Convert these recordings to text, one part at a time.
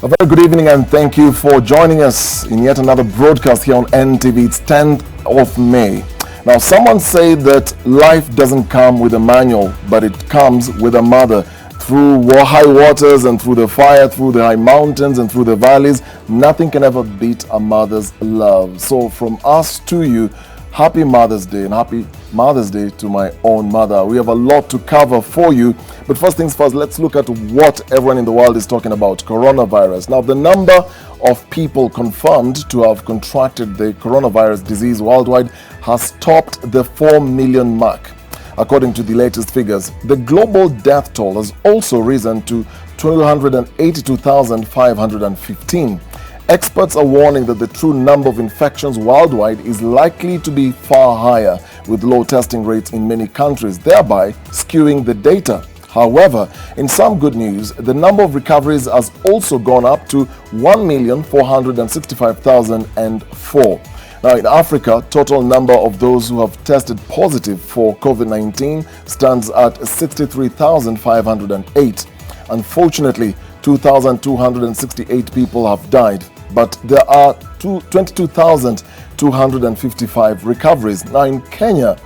A very good evening and thank you for joining us in yet another broadcast here on NTV. It's 10th of May. Now, someone say that life doesn't come with a manual, but it comes with a mother. Through high waters and through the fire, through the high mountains and through the valleys, nothing can ever beat a mother's love. So from us to you, happy Mother's Day and happy Mother's Day to my own mother. We have a lot to cover for you, but first things first, let's look at what everyone in the world is talking about, coronavirus. Now, the number of people confirmed to have contracted the coronavirus disease worldwide has topped the 4 million mark. According to the latest figures, the global death toll has also risen to 282,515. Experts are warning that the true number of infections worldwide is likely to be far higher, with low testing rates in many countries, thereby skewing the data. However, in some good news, the number of recoveries has also gone up to 1,465,004. Now, in Africa, total number of those who have tested positive for COVID-19 stands at 63,508. Unfortunately, 2,268 people have died, but there are 22,255 recoveries. Now, in Kenya,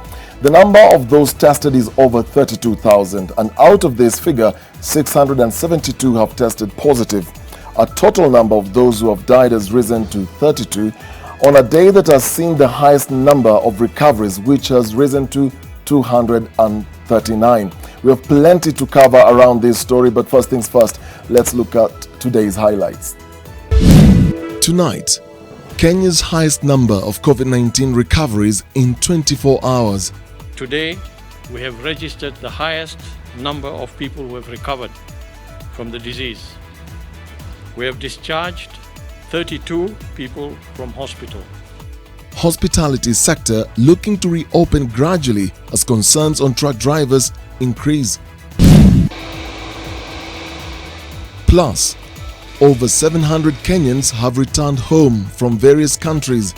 the number of those tested is over 32,000, and out of this figure, 672 have tested positive. A total number of those who have died has risen to 32, on a day that has seen the highest number of recoveries, which has risen to 239. We have plenty to cover around this story, but first things first, let's look at today's highlights. Tonight, Kenya's highest number of COVID-19 recoveries in 24 hours. Today, we have registered the highest number of people who have recovered from the disease. We have discharged 32 people from hospital. Hospitality sector looking to reopen gradually as concerns on truck drivers increase. Plus, over 700 Kenyans have returned home from various countries.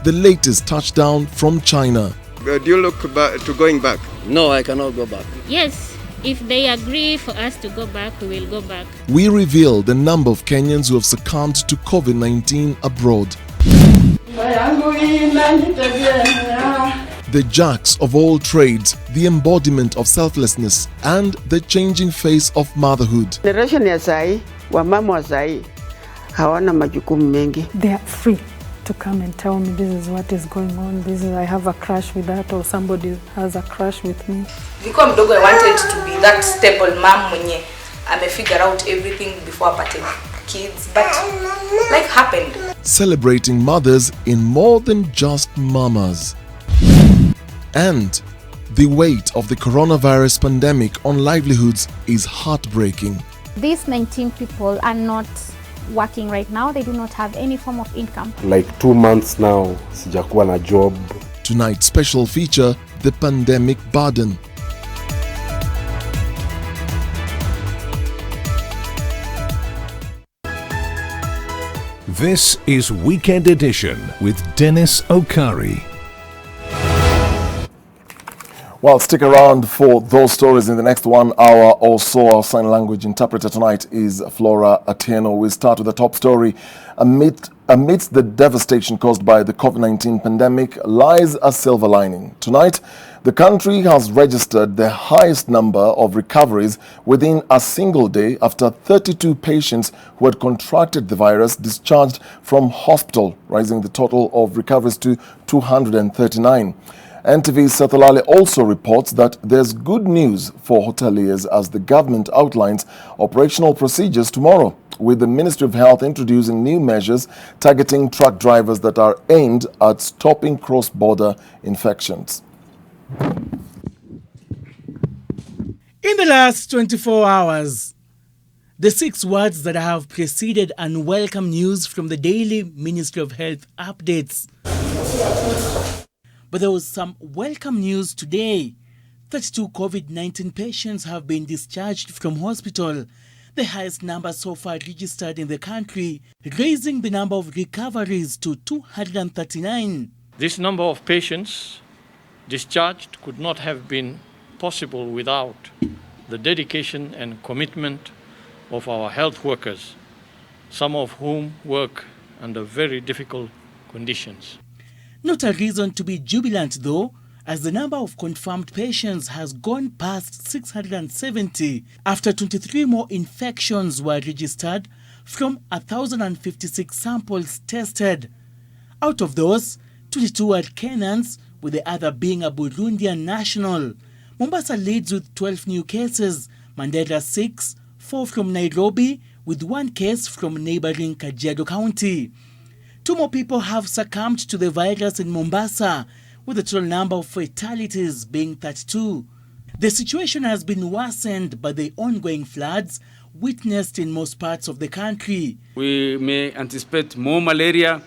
The latest touchdown from China. Do you look back to going back? No, I cannot go back. Yes, if they agree for us to go back, we will go back. We reveal the number of Kenyans who have succumbed to COVID-19 abroad. The jacks of all trades, the embodiment of selflessness, and the changing face of motherhood. Generation ya sai, wamama wa sai, hawana majukumu mengi. They are free to come and tell me this is what is going on, this is I have a crush with that, or somebody has a crush with me. Nilikuwa mdogo, I wanted to be that stable mom mwenye figure out everything before apate kids, but life happened. Celebrating mothers in more than just mamas. And the weight of the coronavirus pandemic on livelihoods is heartbreaking. These 19 people are not working right now. They do not have any form of income. Like 2 months now, sijakuwa na job. Tonight's special feature, the pandemic burden. This is Weekend Edition with Dennis Okari. Well, stick around for those stories in the next 1 hour or so. Our sign language interpreter tonight is Flora Atieno. We start with the top story. Amidst the devastation caused by the COVID-19 pandemic lies a silver lining. Tonight, the country has registered the highest number of recoveries within a single day after 32 patients who had contracted the virus discharged from hospital, raising the total of recoveries to 239. NTV's Setholale also reports that there's good news for hoteliers as the government outlines operational procedures tomorrow, with the Ministry of Health introducing new measures targeting truck drivers that are aimed at stopping cross-border infections. In the last 24 hours, the 6 words that have preceded unwelcome news from the daily Ministry of Health updates. But there was some welcome news today. 32 COVID-19 patients have been discharged from hospital, the highest number so far registered in the country, raising the number of recoveries to 239. This number of patients discharged could not have been possible without the dedication and commitment of our health workers some of whom work under very difficult conditions. Not a reason to be jubilant though, as the number of confirmed patients has gone past 670 after 23 more infections were registered from 1,056 samples tested. Out of those, 22 are Kenyans, with the other being a Burundian national. Mombasa leads with 12 new cases, Mandera 6, 4 from Nairobi, with 1 case from neighboring Kajiado County. 2 more people have succumbed to the virus in Mombasa, with the total number of fatalities being 32. The situation has been worsened by the ongoing floods witnessed in most parts of the country. We may anticipate more malaria,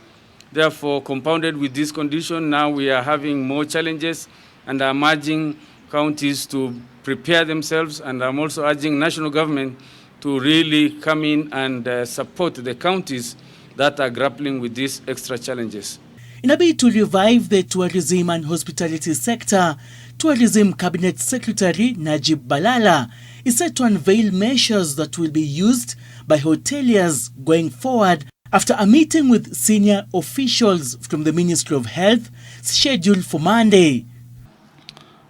therefore compounded with this condition, now we are having more challenges and are urging counties to prepare themselves, and I'm also urging national government to really come in and support the counties that are grappling with these extra challenges. In a bid to revive the tourism and hospitality sector, Tourism Cabinet Secretary Najib Balala is set to unveil measures that will be used by hoteliers going forward after a meeting with senior officials from the Ministry of Health scheduled for Monday.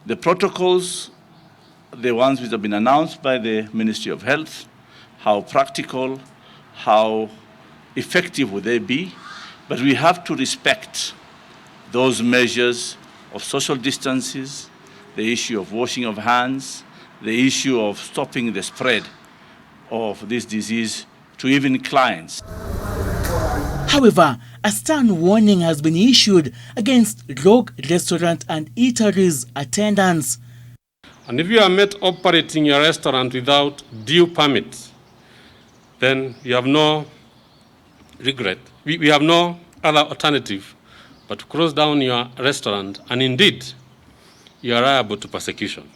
The protocols, the ones which have been announced by the Ministry of Health, how practical, how effective would they be? But we have to respect those measures of social distances, the issue of washing of hands, the issue of stopping the spread of this disease to even clients. However, a stern warning has been issued against rogue restaurant and eateries attendants. And if you are met operating your restaurant without due permit, then you have no regret. We have no other alternative but to close down your restaurant, and indeed, you are liable to persecution.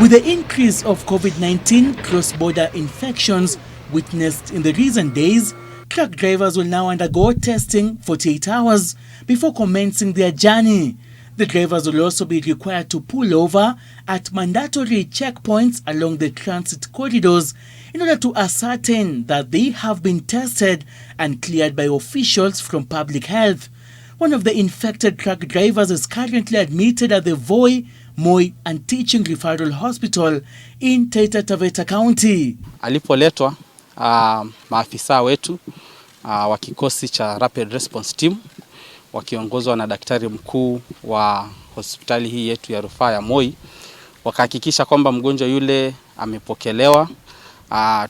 With the increase of COVID-19 cross-border infections witnessed in the recent days, truck drivers will now undergo testing 48 hours before commencing their journey. The drivers will also be required to pull over at mandatory checkpoints along the transit corridors in order to ascertain that they have been tested and cleared by officials from public health. One of the infected truck drivers is currently admitted at the Voi, Moi and Teaching Referral Hospital in Taita Taveta County. Alipoletwa maafisa wetu wa kikosi cha Rapid Response Team wakiongozwa na daktari mkuu wa hospitali hii yetu ya rufaa ya Moi, wakahakikisha kwamba mgonjwa yule amepokelewa,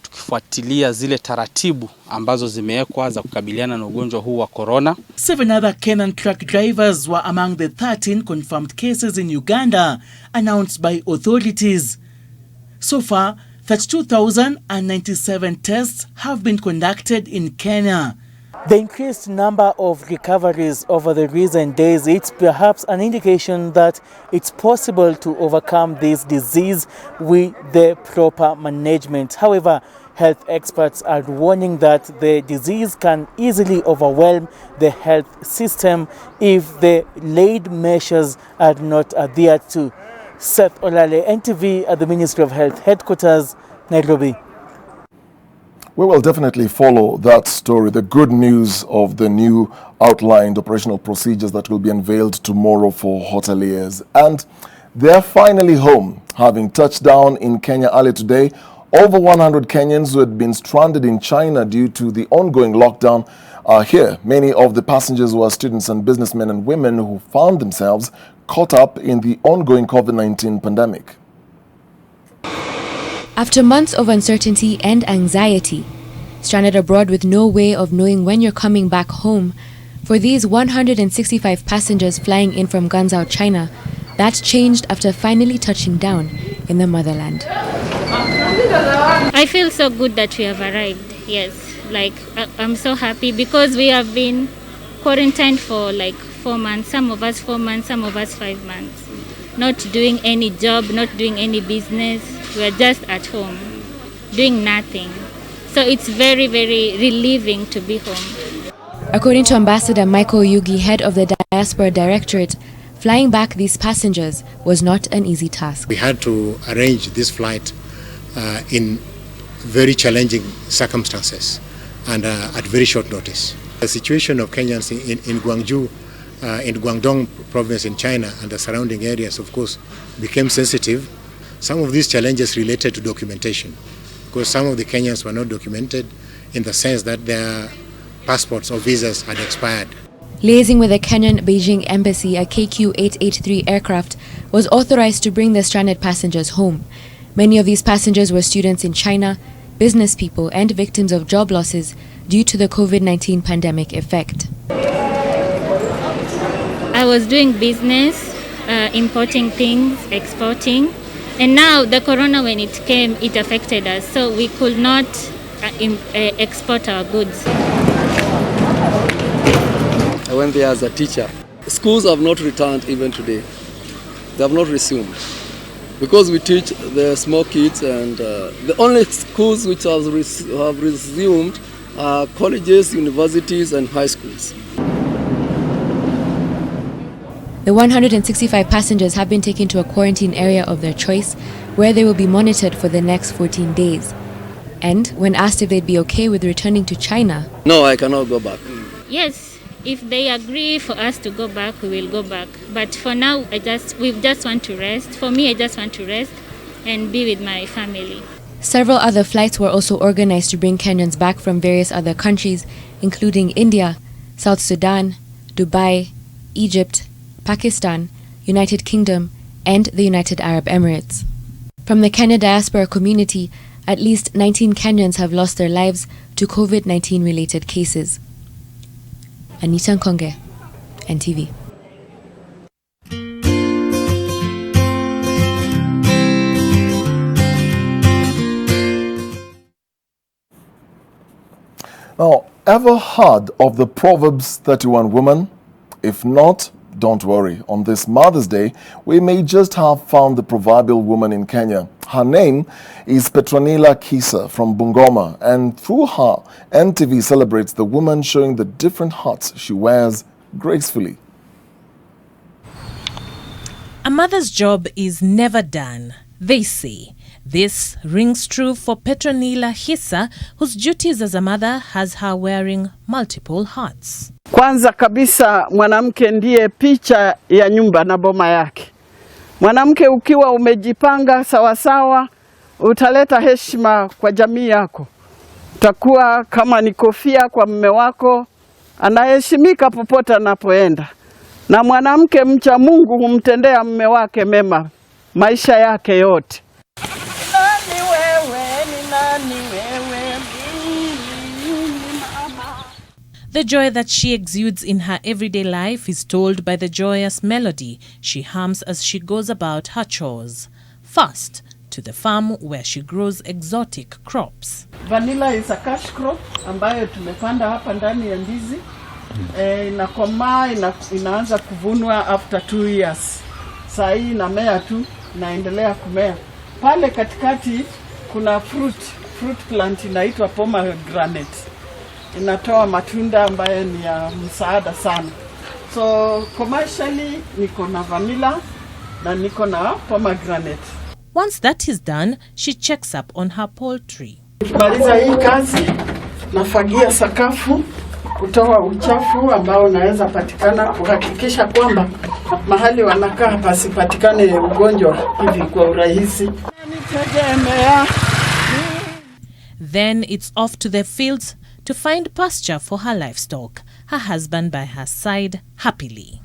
tukifuatilia zile taratibu ambazo zimewekwa za kukabiliana na ugonjwa huu wa corona. 7 other Kenyan truck drivers were among the 13 confirmed cases in Uganda announced by authorities. So far, 32,097 tests have been conducted in Kenya. The increased number of recoveries over the recent days, it's perhaps an indication that it's possible to overcome this disease with the proper management. However, health experts are warning that the disease can easily overwhelm the health system if the laid measures are not adhered to. Seth Olale, NTV at the Ministry of Health Headquarters, Nairobi. We will definitely follow that story, the good news of the new outlined operational procedures that will be unveiled tomorrow for hoteliers. And they're finally home, having touched down in Kenya early today. Over 100 Kenyans who had been stranded in China due to the ongoing lockdown are here. Many of the passengers were students and businessmen and women who found themselves caught up in the ongoing COVID-19 pandemic. After months of uncertainty and anxiety, stranded abroad with no way of knowing when you're coming back home, for these 165 passengers flying in from Guangzhou, China, that changed after finally touching down in the motherland. I feel so good that we have arrived. Yes, I'm so happy because we have been quarantined for 4 months, some of us 4 months, some of us 5 months. Not doing any job, not doing any business. We're just at home, doing nothing. So it's very, very relieving to be home. According to Ambassador Michael Yugi, head of the Diaspora Directorate, flying back these passengers was not an easy task. We had to arrange this flight in very challenging circumstances and at very short notice. The situation of Kenyans in Guangzhou, in Guangdong province in China and the surrounding areas, of course, became sensitive. Some of these challenges related to documentation, because some of the Kenyans were not documented in the sense that their passports or visas had expired. Liaising with the Kenyan Beijing embassy, a KQ-883 aircraft was authorized to bring the stranded passengers home. Many of these passengers were students in China, business people, and victims of job losses due to the COVID-19 pandemic effect. I was doing business, importing things, exporting, and now the corona, when it came, it affected us, so we could not export our goods. I went there as a teacher. Schools have not returned even today. They have not resumed. Because we teach the small kids, and the only schools which have resumed are colleges, universities, and high schools. The 165 passengers have been taken to a quarantine area of their choice, where they will be monitored for the next 14 days. And when asked if they'd be okay with returning to China... No, I cannot go back. Yes, if they agree for us to go back, we will go back. But for now, we just want to rest. For me, I just want to rest and be with my family. Several other flights were also organized to bring Kenyans back from various other countries, including India, South Sudan, Dubai, Egypt, Pakistan, United Kingdom, and the United Arab Emirates. From the Kenya diaspora community, at least 19 Kenyans have lost their lives to COVID-19 related cases. Anita Nkonge, NTV. Now, ever heard of the Proverbs 31 woman? If not, don't worry. On this Mother's Day, we may just have found the proverbial woman in Kenya. Her name is Petronila Kisa from Bungoma, and through her, NTV celebrates the woman showing the different hats she wears gracefully. A mother's job is never done, they say. This rings true for Petronila Hisa, whose duties as a mother has her wearing multiple hats. Kwanza kabisa, mwanamke ndiye picha ya nyumba na boma yake. Mwanamke ukiwa umejipanga sawasawa, utaleta heshima kwa jamii yako. Utakuwa kama ni kofia kwa mume wako, anaheshimika popote anapoenda. Na mwanamke mcha Mungu humtendea mume wake mema maisha yake yote. The joy that she exudes in her everyday life is told by the joyous melody she hums as she goes about her chores. First, to the farm where she grows exotic crops. Vanilla is a cash crop ambayo tumepanda hapa ndani ya ndizi. Inakomaa, inaanza kuvunwa after 2 years. Saa hii inamea tu, inaendelea kumea. Pale katikati kuna fruit plant inaitwa pomegranate. Inatoa matunda ambayo ni ya msaada sana. So commercially niko na vanilla na niko na pomegranate. Once that is done, she checks up on her poultry. Maliza hii kazi, nafagia sakafu, kutoa uchafu ambao unaweza patikana, kuhakikisha kwamba mahali wanakaa pasipatikane ugonjwa hivi kwa urahisi. Then it's off to the fields to find pasture for her livestock, her husband by her side happily.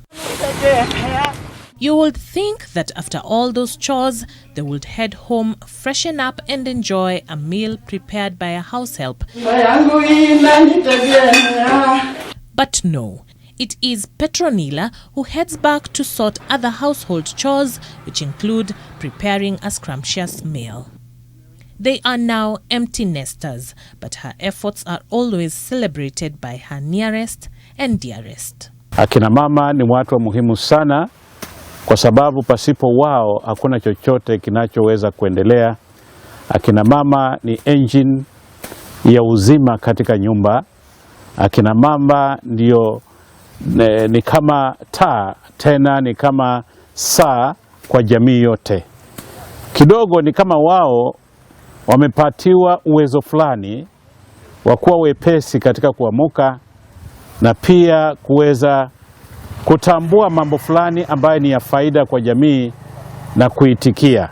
You would think that after all those chores, they would head home, freshen up and enjoy a meal prepared by a house help. But no, it is Petronila who heads back to sort other household chores, which include preparing a scrumptious meal. They are now empty nesters, but her efforts are always celebrated by her nearest and dearest. Akina mama ni watu muhimu sana, kwa sababu pasipo wao hakuna chochote kinachoweza kuendelea. Akina mama ni engine ya uzima katika nyumba. Akina mama ndio ni kama taa, tena ni kama saa kwa jamii yote. Kidogo ni kama wao wamepatiwa uwezo fulani wa kuwa wepesi katika kuamuka na pia kuweza kutambua mambo fulani ambayo ni ya faida kwa jamii na kuitikia.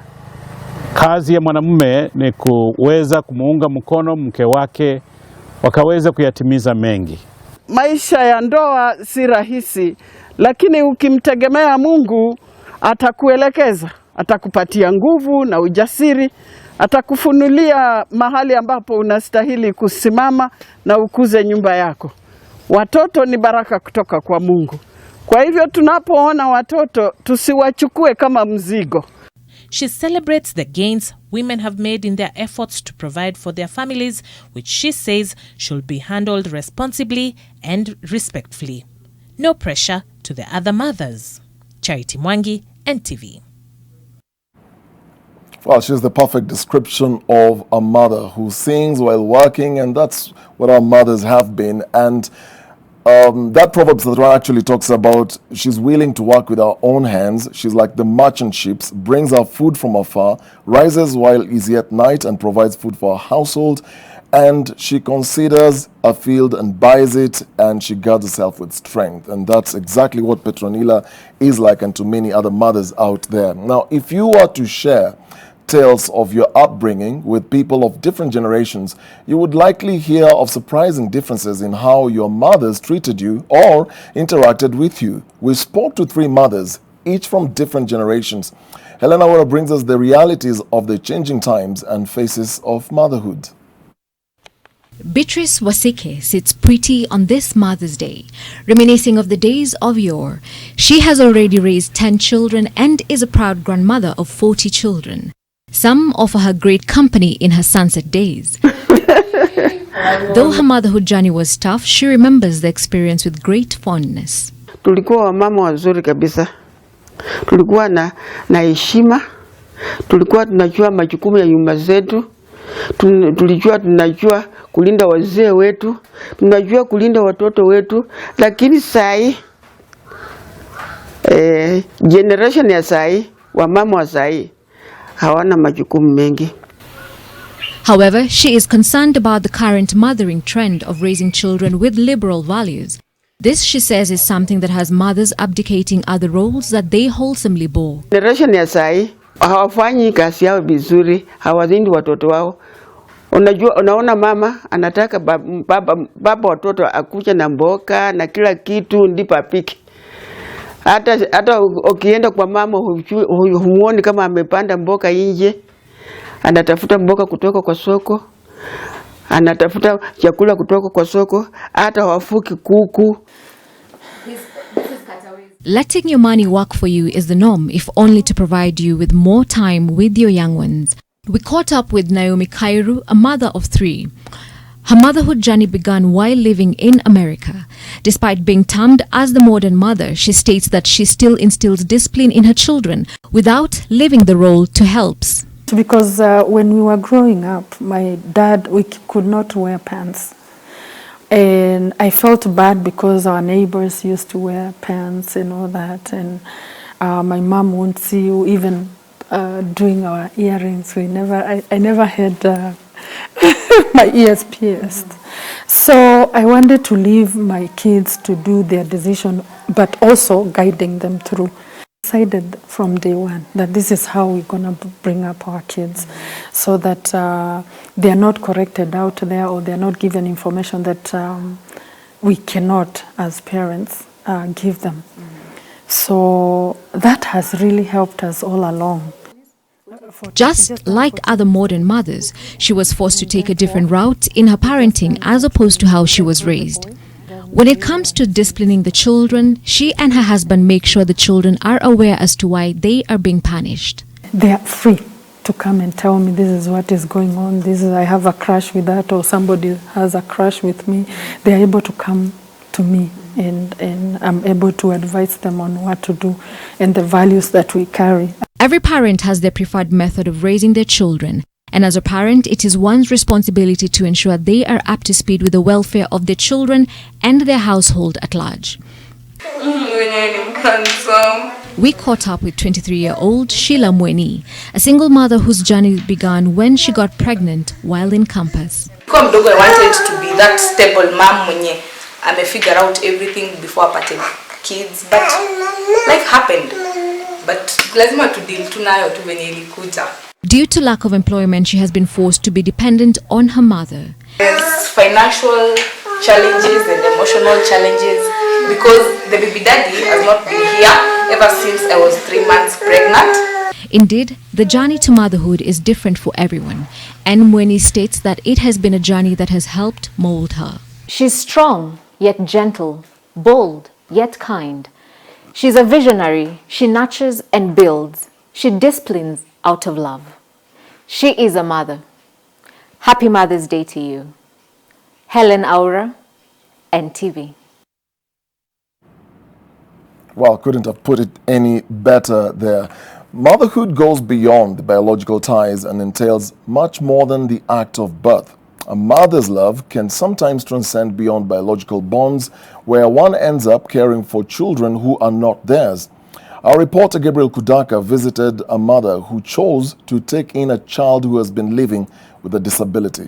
Kazi ya mwanamume ni kuweza kumuunga mkono mke wake wakaweza kuyatimiza mengi. Maisha ya ndoa si rahisi, lakini ukimtegemea Mungu atakuelekeza, atakupatia nguvu na ujasiri, atakufunulia mahali ambapo unastahili kusimama na ukuze nyumba yako. Watoto ni baraka kutoka kwa Mungu. Kwa hivyo tunapoona watoto tusiwachukue kama mzigo. She celebrates the gains women have made in their efforts to provide for their families, which she says should be handled responsibly and respectfully. No pressure to the other mothers. Charity Mwangi, NTV. Well, she's the perfect description of a mother who sings while working, and that's what our mothers have been. And that Proverbs that actually talks about she's willing to work with her own hands. She's like the merchant ships, brings her food from afar, rises while is yet night and provides food for her household. And she considers a field and buys it, and she guards herself with strength. And that's exactly what Petronila is like, and to many other mothers out there. Now, if you were to share tales of your upbringing with people of different generations, you would likely hear of surprising differences in how your mothers treated you or interacted with you. We spoke to 3 mothers, each from different generations. Helena Wara brings us the realities of the changing times and faces of motherhood. Beatrice Wasike sits pretty on this Mother's Day, reminiscing of the days of yore. She has already raised 10 children and is a proud grandmother of 40 children. Some offer her great company in her sunset days. Though her motherhood journey was tough, she remembers the experience with great fondness. Tulikuwa wamama wazuri kabisa. Tulikuwa na heshima. Tulikuwa tunajua majukumu ya nyumba zetu. Tunajua kulinda wazee wetu. Tunajua kulinda watoto wetu. Lakini sai generation ya sai, wamama wa sai hawana majukumu mengi. However, she is concerned about the current mothering trend of raising children with liberal values. This, she says, is something that has mothers abdicating other roles that they wholesomely bore. Generation ya sai hawafanyi kazi yao vizuri, hawalindi watoto wao. Unaona mama anataka baba watoto akuja na mboka na kila kitu ndipo apike. Hata ukienda kwa mama humuoni kama amepanda mboka nje. Anatafuta mboka kutoka kwa soko. Anatafuta chakula kutoka kwa soko. Hata wafuki kuku. Letting your money work for you is the norm, if only to provide you with more time with your young ones. We caught up with Naomi Kairu, a mother of 3. Her motherhood journey began while living in America. Despite being termed as the modern mother, she states that she still instills discipline in her children without leaving the role to helps. Because when we were growing up, my dad, we could not wear pants. And I felt bad because our neighbors used to wear pants and all that. And my mom won't see you even doing our earrings. I never had my ears pierced. So I wanted to leave my kids to do their decision, but also guiding them through. I decided from day one that this is how we're going to bring up our kids, so that they're not corrected out there, or they're not given information that we cannot as parents give them. So that has really helped us all along. Just like other modern mothers, she was forced to take a different route in her parenting as opposed to how she was raised. When it comes to disciplining the children, she and her husband make sure the children are aware as to why they are being punished. They are free to come and tell me this is what is going on, I have a crush with that, or somebody has a crush with me. They are able to come to me, and I'm able to advise them on what to do and the values that we carry. Every parent has their preferred method of raising their children, and as a parent, it is one's responsibility to ensure they are up to speed with the welfare of their children and their household at large. We caught up with 23-year-old Sheila Mweni, a single mother whose journey began when she got pregnant while in campus. Kwa mdogo, I wanted to be that stable mom mwenye figure out everything before apate kids, but life happened. But lazima tu deal tunayo tu venye ilikuja. Due to lack of employment, she has been forced to be dependent on her mother. There's financial challenges and emotional challenges because the baby daddy has not been here ever since I was 3 months pregnant. Indeed, the journey to motherhood is different for everyone, and Mweni states that it has been a journey that has helped mold her. She's strong, yet gentle, bold, yet kind. She's a visionary. She nurtures and builds. She disciplines out of love. She is a mother. Happy Mother's Day to you. Helen Aura, NTV. Well, couldn't have put it any better there. Motherhood goes beyond the biological ties and entails much more than the act of birth. A mother's love can sometimes transcend beyond biological bonds, where one ends up caring for children who are not theirs. Our reporter Gabriel Kudaka visited a mother who chose to take in a child who has been living with a disability.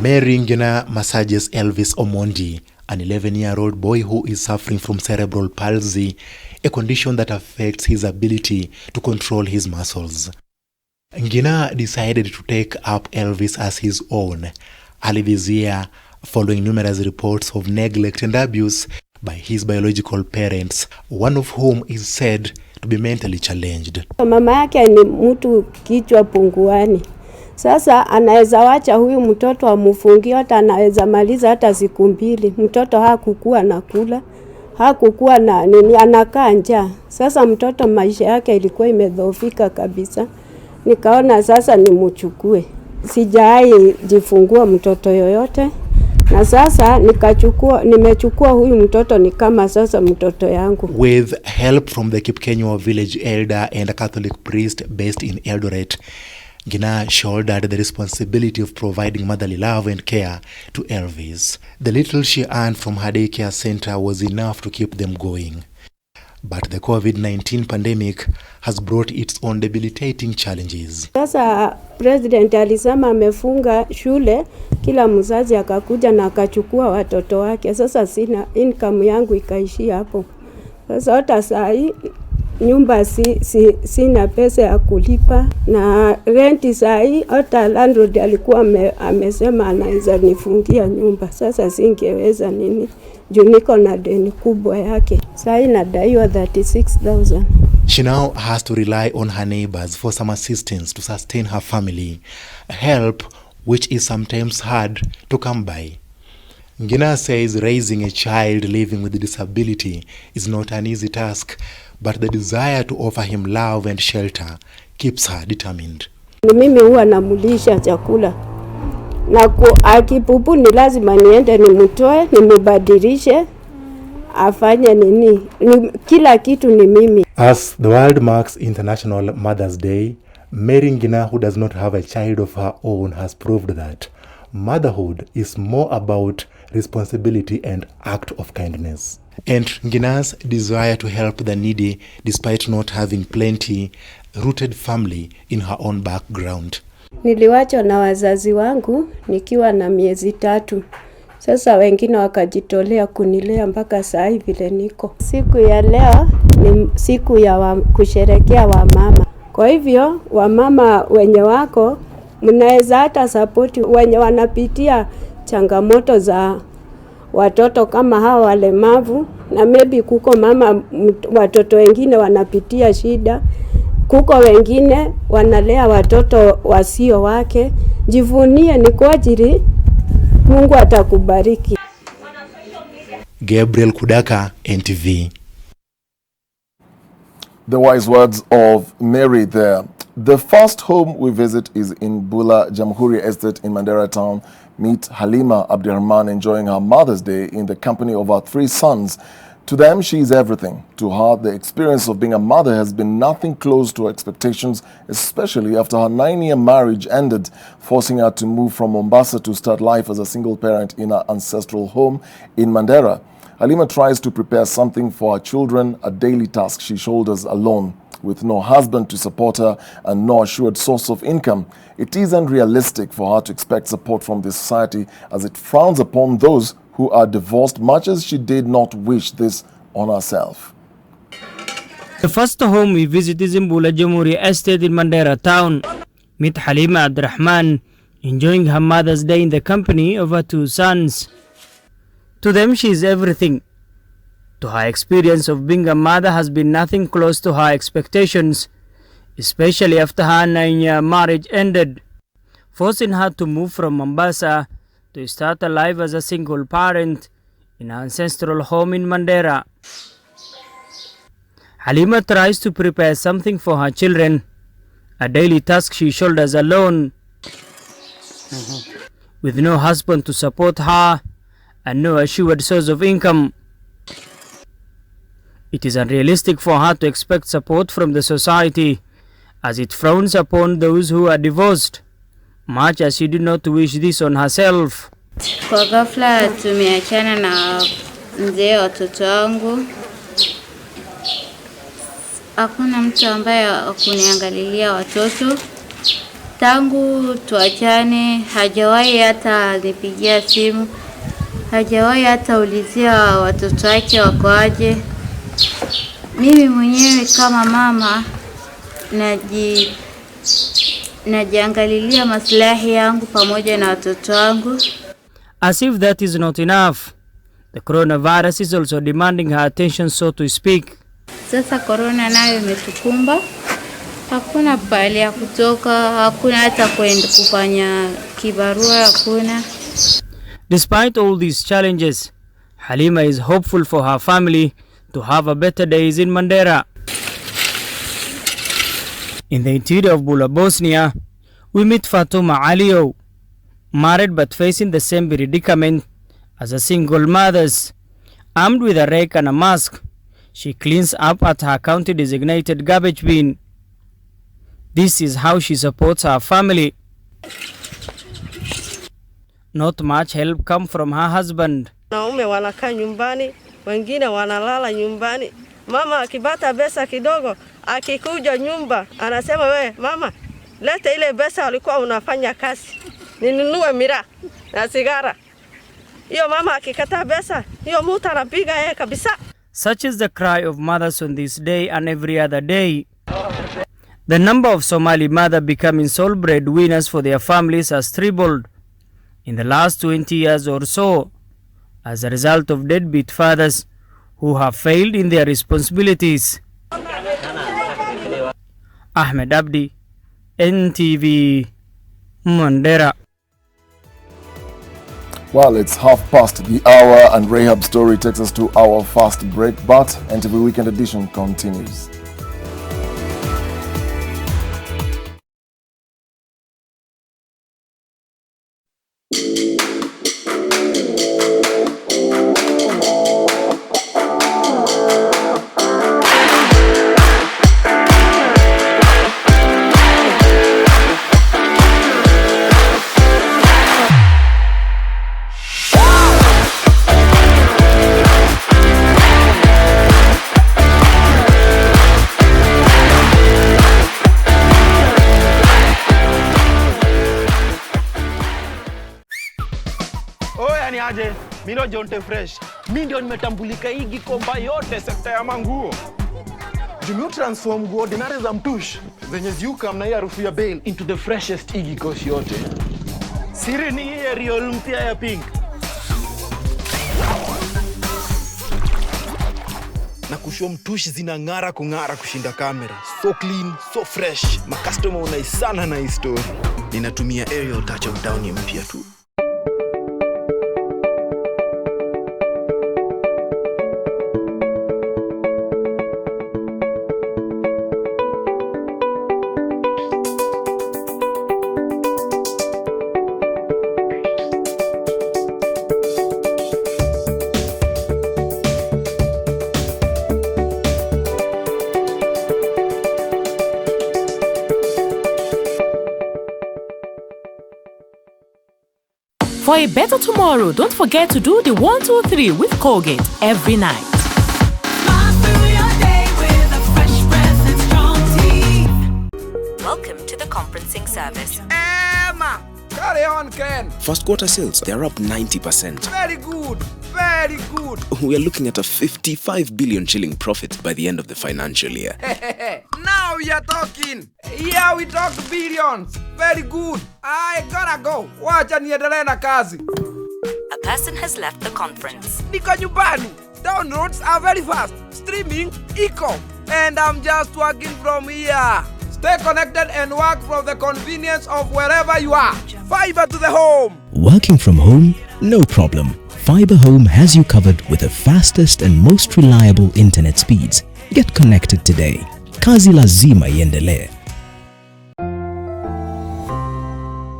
Mary Ngina massages Elvis Omondi, an 11-year-old boy who is suffering from cerebral palsy, a condition that affects his ability to control his muscles. Ngina decided to take up Elvis as his own early this year, following numerous reports of neglect and abuse by his biological parents, one of whom is said to be mentally challenged. Mama yake ni mtu kichwa punguani. Sasa anaweza wacha huyu mtoto amufungie, hata anaweza maliza hata siku 2. Mtoto hakukuwa nakula, hakukuwa na nini, anakaa njaa. Sasa mtoto maisha yake ilikuwa imedhoofika kabisa. Nikaona sasa nimchukue. Sijai jifungua mtoto yoyote. Na sasa nimechukua huyu mtoto ni kama sasa mtoto yangu. With help from the Kipkenywa village elder and a Catholic priest based in Eldoret, Ngina shouldered the responsibility of providing motherly love and care to Elvis. The little she earned from her daycare center was enough to keep them going. But the Covid-19 pandemic has brought its own debilitating challenges. Sasa president alisema amefunga shule, kila mzazi akakuja na akachukua watoto wake. Sasa sina income yangu ikaishia hapo. Sasa hata saa hii nyumba sina pesa ya kulipa, na renti saa hii hata landlord alikuwa amesema anaweza nifungia nyumba. Sasa singeweza nini, juu niko na deni kubwa yake. Saa hii nadaiwa 36,000. She now has to rely on her neighbors for some assistance to sustain her family, help which is sometimes hard to come by. Ngina says raising a child living with a disability is not an easy task, but the desire to offer him love and shelter keeps her determined. Mimi huwa namulisha chakula. Na akipupu ni lazima niende nimtoe, nimebadilishe, afanye nini. Kila kitu ni mimi. As the world marks International Mother's Day, Mary Ngina, who does not have a child of her own, has proved that motherhood is more about responsibility and act of kindness. And Ngina's desire to help the needy despite not having plenty rooted family in her own background. Niliwachwa na wazazi wangu nikiwa na miezi 3. Sasa wengine wakajitolea kunilea mpaka saa hivi vile niko. Siku ya leo ni siku ya kusherehekea wamama. Kwa hivyo wamama wenye wako mnaweza hata support wenye wanapitia changamoto za watoto kama hawa walemavu, na maybe kuko mama watoto wengine wanapitia shida. Kuko wengine wanalea watoto wasio wake. Jivunie, ni kwa ajili Mungu atakubariki. Gabriel Kudaka, NTV. The wise words of Mary there. The first home we visit is in Bula Jamhuri Estate in Mandera Town. Meet Halima Abdirahman enjoying her Mother's Day in the company of her 3 sons. To them, she is everything. To her, the experience of being a mother has been nothing close to her expectations, especially after her 9-year marriage ended, forcing her to move from Mombasa to start life as a single parent in her ancestral home in Mandera. Halima tries to prepare something for her children, a daily task she shoulders alone. With no husband to support her and no assured source of income, it is unrealistic for her to expect support from the society, as it frowns upon those who are divorced, much as she did not wish this on herself. The first home we visit is in Bula Jamhuri Estate in Mandera town. Meet Halima Abdurrahman enjoying her Mother's Day in the company of her 2 sons. To them, she is everything. To her, experience of being a mother has been nothing close to her expectations, especially after her 9-year marriage ended, forcing her to move from Mombasa to start a life as a single parent in her ancestral home in Mandera. Halima tries to prepare something for her children, a daily task she shoulders alone. With no husband to support her and no assured source of income, it is unrealistic for her to expect support from the society, as it frowns upon those who are divorced, much as she did not wish this on herself. Kwa ghafla tumeachana na mzee watoto wangu. Hakuna mtu ambaye akuniangalilia watoto. Tangu tuachane hajawahi hata nipigia simu. Hajawahi hata ulizia watoto wake wako aje. Mimi mwenyewe kama mama najiangalilia maslahi yangu pamoja na watoto wangu. As if that is not enough, the coronavirus is also demanding her attention, so to speak. Sasa corona nayo imetukumba. Hakuna pale ya kutoka, hakuna hata kwenda kufanya kibarua, hakuna. Despite all these challenges, Halima is hopeful for her family to have a better days in Mandera. In the interior of Bula, Bosnia, we meet Fatuma Alio, married but facing the same predicament as a single mother. Armed with a rake and a mask, she cleans up at her county-designated garbage bin. This is how she supports her family. Not much help come from her husband. Naume wanakaa nyumbani, wengine wanalala nyumbani. Mama akipata pesa kidogo, akikuja nyumba, anasema we mama, leta ile pesa alikuwa unafanya kazi. Ninunue miraa na sigara. Hiyo mama akikata pesa, hiyo mtu anapiga yeye kabisa. Such is the cry of mothers on this day and every other day. The number of Somali mothers becoming sole breadwinners for their families has tripled in the last 20 years or so, as a result of deadbeat fathers who have failed in their responsibilities. Ahmed Abdi, NTV, Mandera. Well, it's 1:30, and Rahab's story takes us to our first break, but NTV Weekend Edition continues. Mino Jonte Fresh. Mimi ndio nimetambulika hii Gikomba yote sekta ya manguo. Jumio transform nguo ordinary za mtush zenye ziuka mna hii harufu ya bail into the freshest igikosi yote. Siri ni hii Ariel mpya ya pink. Na kushow mtush zinang'ara kung'ara kushinda kamera. So clean, so fresh. Ma customer unaisana na hii story. Ninatumia Ariel touch of down mpya tu. For a better tomorrow, don't forget to do the 1, 2, 3 with Colgate every night. Welcome to the conferencing service. Emma! Carry on, Ken. First quarter sales, they are up 90%. Very good. Very good. We are looking at a 55 billion shilling profit by the end of the financial year. Now you're talking. Yeah, we talk billions. Very good. I gotta go. Wacha niendelee na kazi. A person has left the conference. Niko nyumbani. Downloads are very fast. Streaming, eco. And I'm just working from here. Stay connected and work from the convenience of wherever you are. Fiber to the home. Working from home? No problem. Fiber Home has you covered with the fastest and most reliable internet speeds. Get connected today. Kazi lazima iendelee.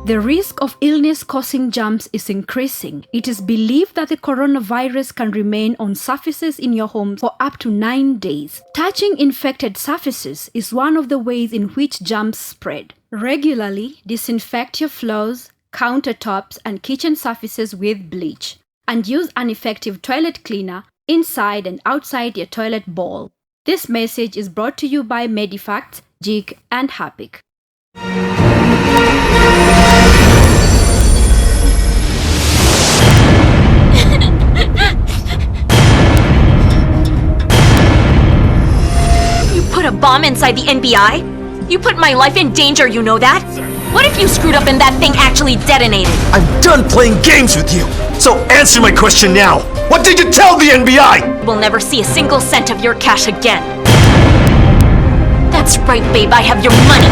The risk of illness causing germs is increasing. It is believed that the coronavirus can remain on surfaces in your home for up to 9 days. Touching infected surfaces is one of the ways in which germs spread. Regularly disinfect your floors, countertops, and kitchen surfaces with bleach, and use an effective toilet cleaner inside and outside your toilet bowl. This message is brought to you by Medifact, JIC, and Hapic. You put a bomb inside the NBI? You put my life in danger, you know that? What if you screwed up and that thing actually detonated? I'm done playing games with you! So answer my question now! What did you tell the NBI? We'll never see a single cent of your cash again. That's right, babe, I have your money!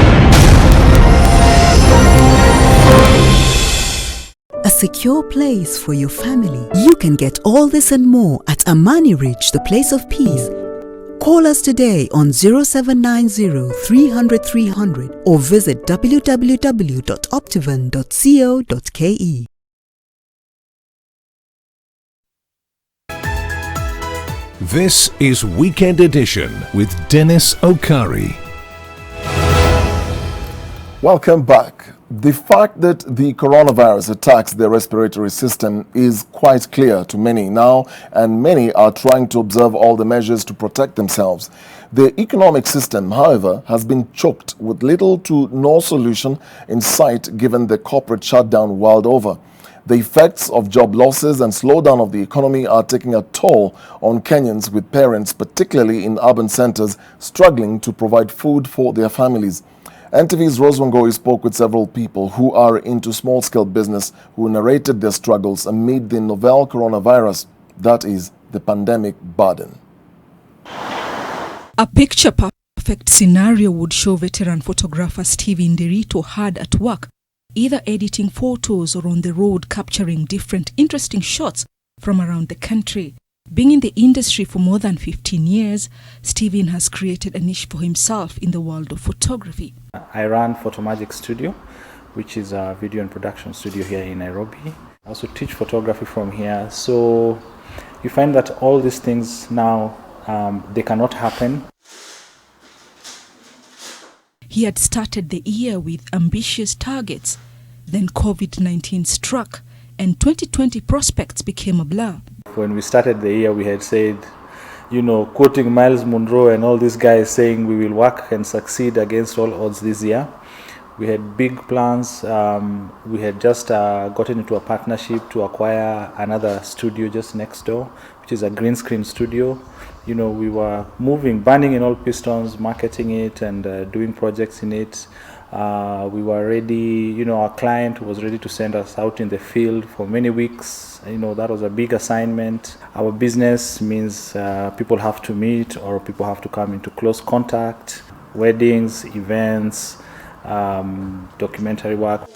A secure place for your family. You can get all this and more at Amani Ridge, the place of peace. Call us today on 0790 300 300 or visit www.optivan.co.ke. This is Weekend Edition with Dennis Okari. Welcome back. The fact that the coronavirus attacks the respiratory system is quite clear to many now, and many are trying to observe all the measures to protect themselves. The economic system, however, has been choked with little to no solution in sight given the corporate shutdown world over. The effects of job losses and slowdown of the economy are taking a toll on Kenyans, with parents, particularly in urban centers, struggling to provide food for their families. NTV's Rose Wangoi spoke with several people who are into small-scale business who narrated their struggles amid the novel coronavirus, that is, the pandemic burden. A picture-perfect scenario would show veteran photographer Stevie Nderito hard at work, either editing photos or on the road capturing different interesting shots from around the country. Being in the industry for more than 15 years, Stephen has created a niche for himself in the world of photography. I run Photomagic Studio, which is a video and production studio here in Nairobi. I also teach photography from here. So you find that all these things now, they cannot happen. He had started the year with ambitious targets. Then COVID-19 struck and 2020 prospects became a blur. When we started the year, we had said, quoting Miles Monroe and all these guys saying we will work and succeed against all odds this year. We had big plans. We had just gotten into a partnership to acquire another studio just next door, which is a green screen studio. We were burning in all pistons, marketing it and doing projects in it. We were ready, our client was ready to send us out in the field for many weeks. That was a big assignment. Our business means people have to meet or people have to come into close contact, weddings, events, documentary work.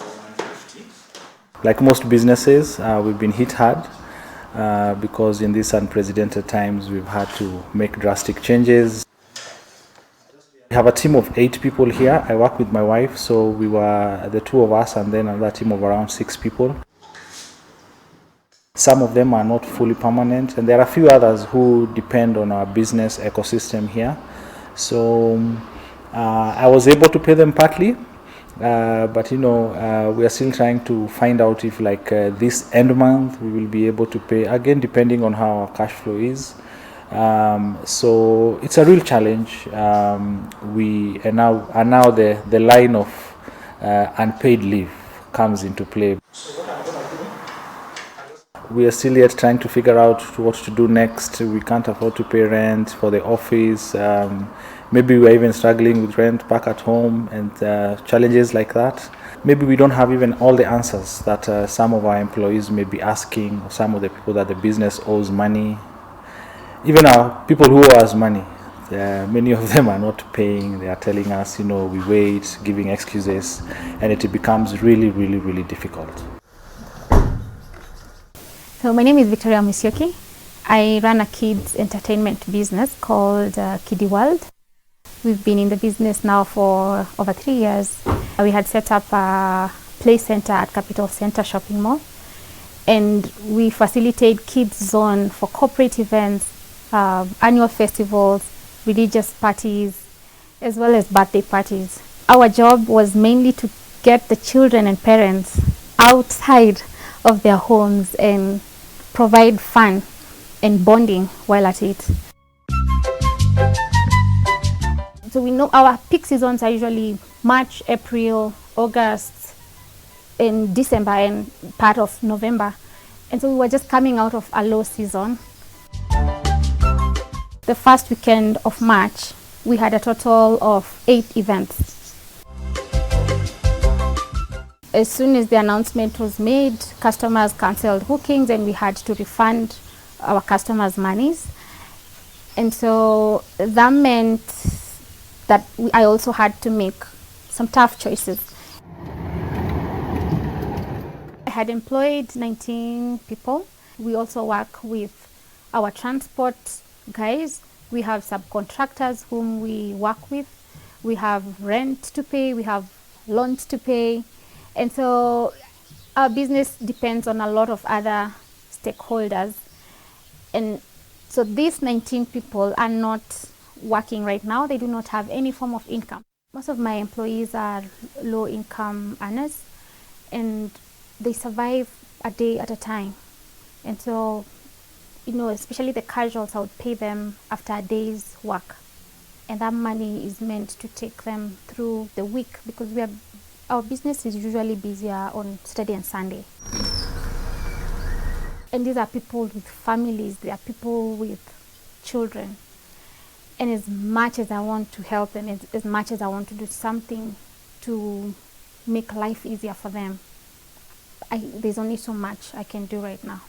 Like most businesses, we've been hit hard because in these unprecedented times, we've had to make drastic changes. We have a team of 8 people here. I work with my wife, so we were the 2 of us and then another team of around 6 people. Some of them are not fully permanent, and there are a few others who depend on our business ecosystem here. So I was able to pay them partly, But we are still trying to find out if this end month we will be able to pay, again depending on how our cash flow is. So it's a real challenge. We are now the line of unpaid leave comes into play. We are still yet trying to figure out what to do next. We can't afford to pay rent for the office. Maybe we're even struggling with rent back at home and challenges like that. Maybe we don't have even all the answers that some of our employees may be asking, or some of the people that the business owes money. Even our people who owe us money, many of them are not paying. They are telling us, we wait, giving excuses, and it becomes really, really, really difficult. So my name is Victoria Musyoki. I run a kids entertainment business called Kiddie World. We've been in the business now for over 3 years. We had set up a play center at Capital Center Shopping Mall, and we facilitate kids zone for corporate events, annual festivals, religious parties, as well as birthday parties. Our job was mainly to get the children and parents outside of their homes and provide fun and bonding while at it. So we know our peak seasons are usually March, April, August, and December, and part of November. And so we were just coming out of a low season. The first weekend of March, we had a total of 8 events. As soon as the announcement was made, customers cancelled bookings and we had to refund our customers' monies. And so that meant that I also had to make some tough choices. I had employed 19 people. We also work with our transport guys. We have subcontractors whom we work with. We have rent to pay, we have loans to pay. And so our business depends on a lot of other stakeholders. And so these 19 people are not working right now. They do not have any form of income. Most of my employees are low income earners, and they survive a day at a time. And so, especially the casuals, I would pay them after a day's work. And that money is meant to take them through the week, because our business is usually busier on Saturday and Sunday. And these are people with families, they are people with children. And as much as I want to help them, as much as I want to do something to make life easier for them, there's only so much I can do right now.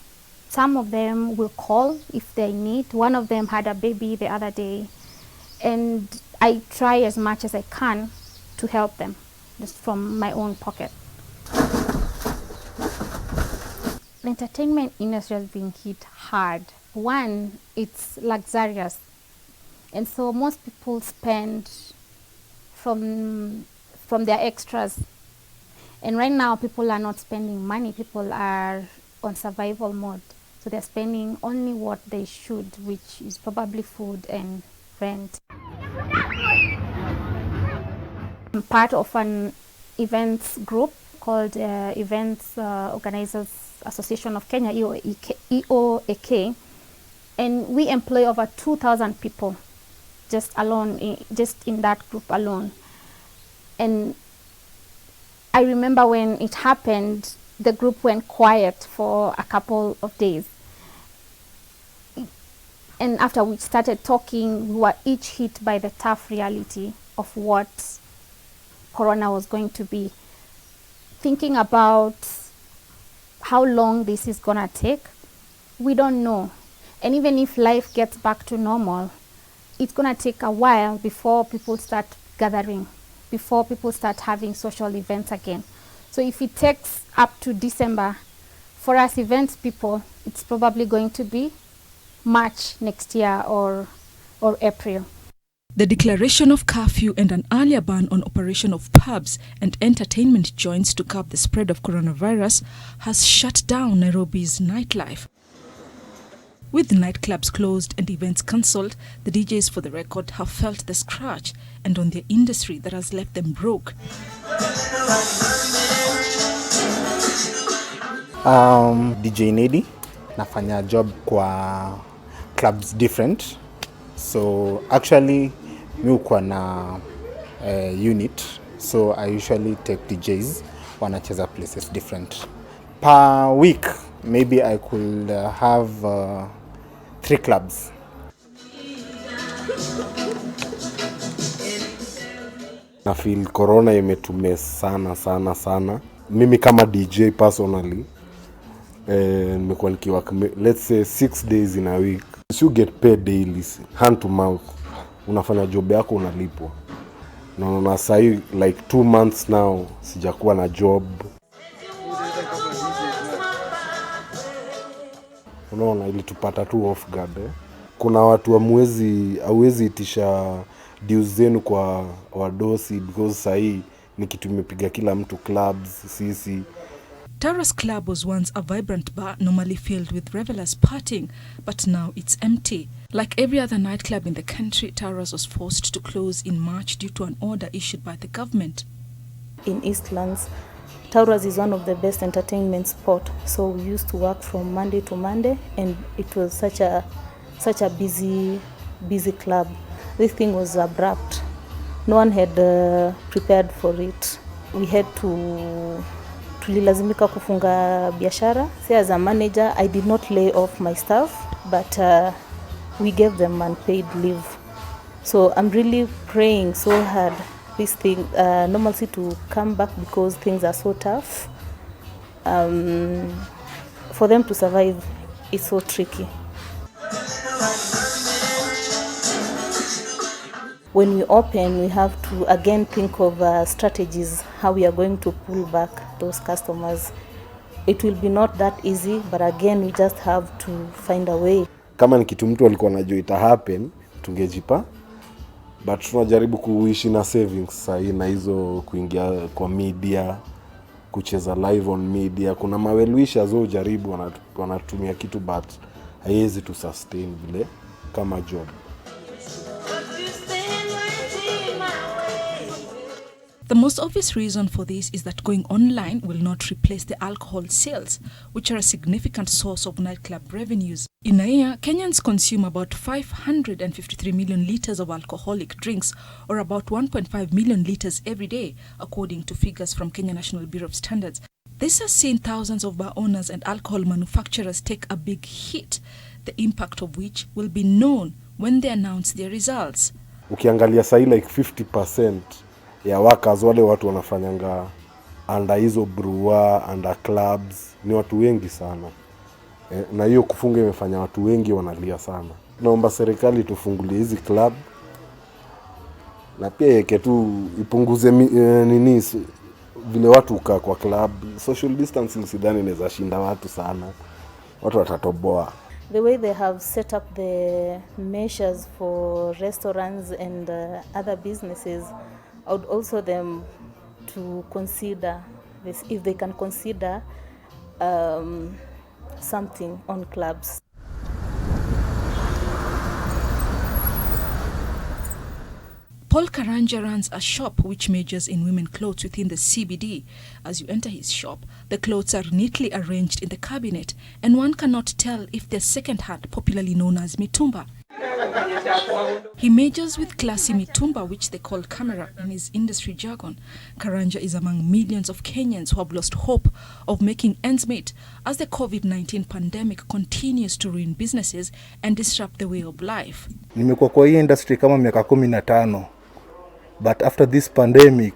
Some of them will call if they need. One of them had a baby the other day, and I try as much as I can to help them, just from my own pocket. The entertainment industry has been hit hard. One, it's luxurious. And so most people spend from their extras. And right now people are not spending money, people are on survival mode. So they're spending only what they should, which is probably food and rent. I'm part of an events group called Events Organizers Association of Kenya, EOAK. And we employ over 2,000 people just in that group alone. And I remember when it happened, the group went quiet for a couple of days. And after we started talking, we were each hit by the tough reality of what Corona was going to be. Thinking about how long this is gonna take, we don't know. And even if life gets back to normal, it's gonna take a while before people start gathering, before people start having social events again. So if it takes up to December, for us events people, it's probably going to be March next year or April. The declaration of curfew and an earlier ban on operation of pubs and entertainment joints to curb the spread of coronavirus has shut down Nairobi's nightlife. With nightclubs closed and events cancelled, the DJs, for the record, have felt the scratch and on their industry that has left them broke. DJ Nedi, nafanya job kwa clubs different. So actually, mi uko na unit. So I usually take DJs wanacheza places different. Per week, maybe I could have 3 clubs. Na feel corona imetume sana. Mimi kama DJ personally, nimekuwa nikiwork let's say 6 days in a week. You get paid daily, hand to mouth. Unafanya job yako unalipwa. Na sahi like 2 months now sijakuwa na job. Unaona ilitupata tu off guard. Kuna watu hawezi itisha dues zenu kwa wadosi because sahi ni kitu imepiga kila mtu clubs sisi. Tara's Club was once a vibrant bar normally filled with revelers partying, but now it's empty. Like every other nightclub in the country, Tara's was forced to close in March due to an order issued by the government. In Eastlands, Tara's is one of the best entertainment spot, so we used to work from Monday to Monday, and it was such a busy club. This thing was abrupt. No one had prepared for it. We had to tulilazimika kufunga biashara. See, as a manager, I did not lay off my staff, but we gave them unpaid leave. So I'm really praying so hard this thing, normalcy to come back because things are so tough. For them to survive, it's so tricky. When we open, we have to again think of strategies, how we are going to pull back those customers. It will be not that easy, but again, we just have to find a way. Kama ni kitu mtu alikuwa anajua ita happen, tungejipa. But tunajaribu kuishi na savings sahi na hizo kuingia kwa media, kucheza live on media. Kuna maweluisha zo jaribu wanatumia kitu but haiwezi to sustain vile kama job. The most obvious reason for this is that going online will not replace the alcohol sales, which are a significant source of nightclub revenues. In a year, Kenyans consume about 553 million litres of alcoholic drinks, or about 1.5 million litres every day, according to figures from Kenya National Bureau of Standards. This has seen thousands of bar owners and alcohol manufacturers take a big hit, the impact of which will be known when they announce their results. Ukiangalia sahi like 50% ya workers wale watu wanafanyanga under hizo brewer, under clubs, ni watu wengi sana. Na hiyo kufunga imefanya watu wengi wanalia sana. Naomba serikali tufungulie hizi club na pia yeke tu ipunguze nini vile watu ukaa kwa club. Social distancing sidhani inaweza shinda watu sana. Watu watatoboa. The way they have set up the measures for restaurants and other businesses, I would also them to consider this, if they can consider something on clubs. Paul Karanja runs a shop which majors in women clothes within the CBD. As you enter his shop, the clothes are neatly arranged in the cabinet, and one cannot tell if they're second-hand, popularly known as mitumba. He majors with classy mitumba, which they call camera in his industry jargon. Karanja is among millions of Kenyans who have lost hope of making ends meet as the COVID-19 pandemic continues to ruin businesses and disrupt the way of life. Nimekuwa kwa hii industry kama miaka 15. But after this pandemic,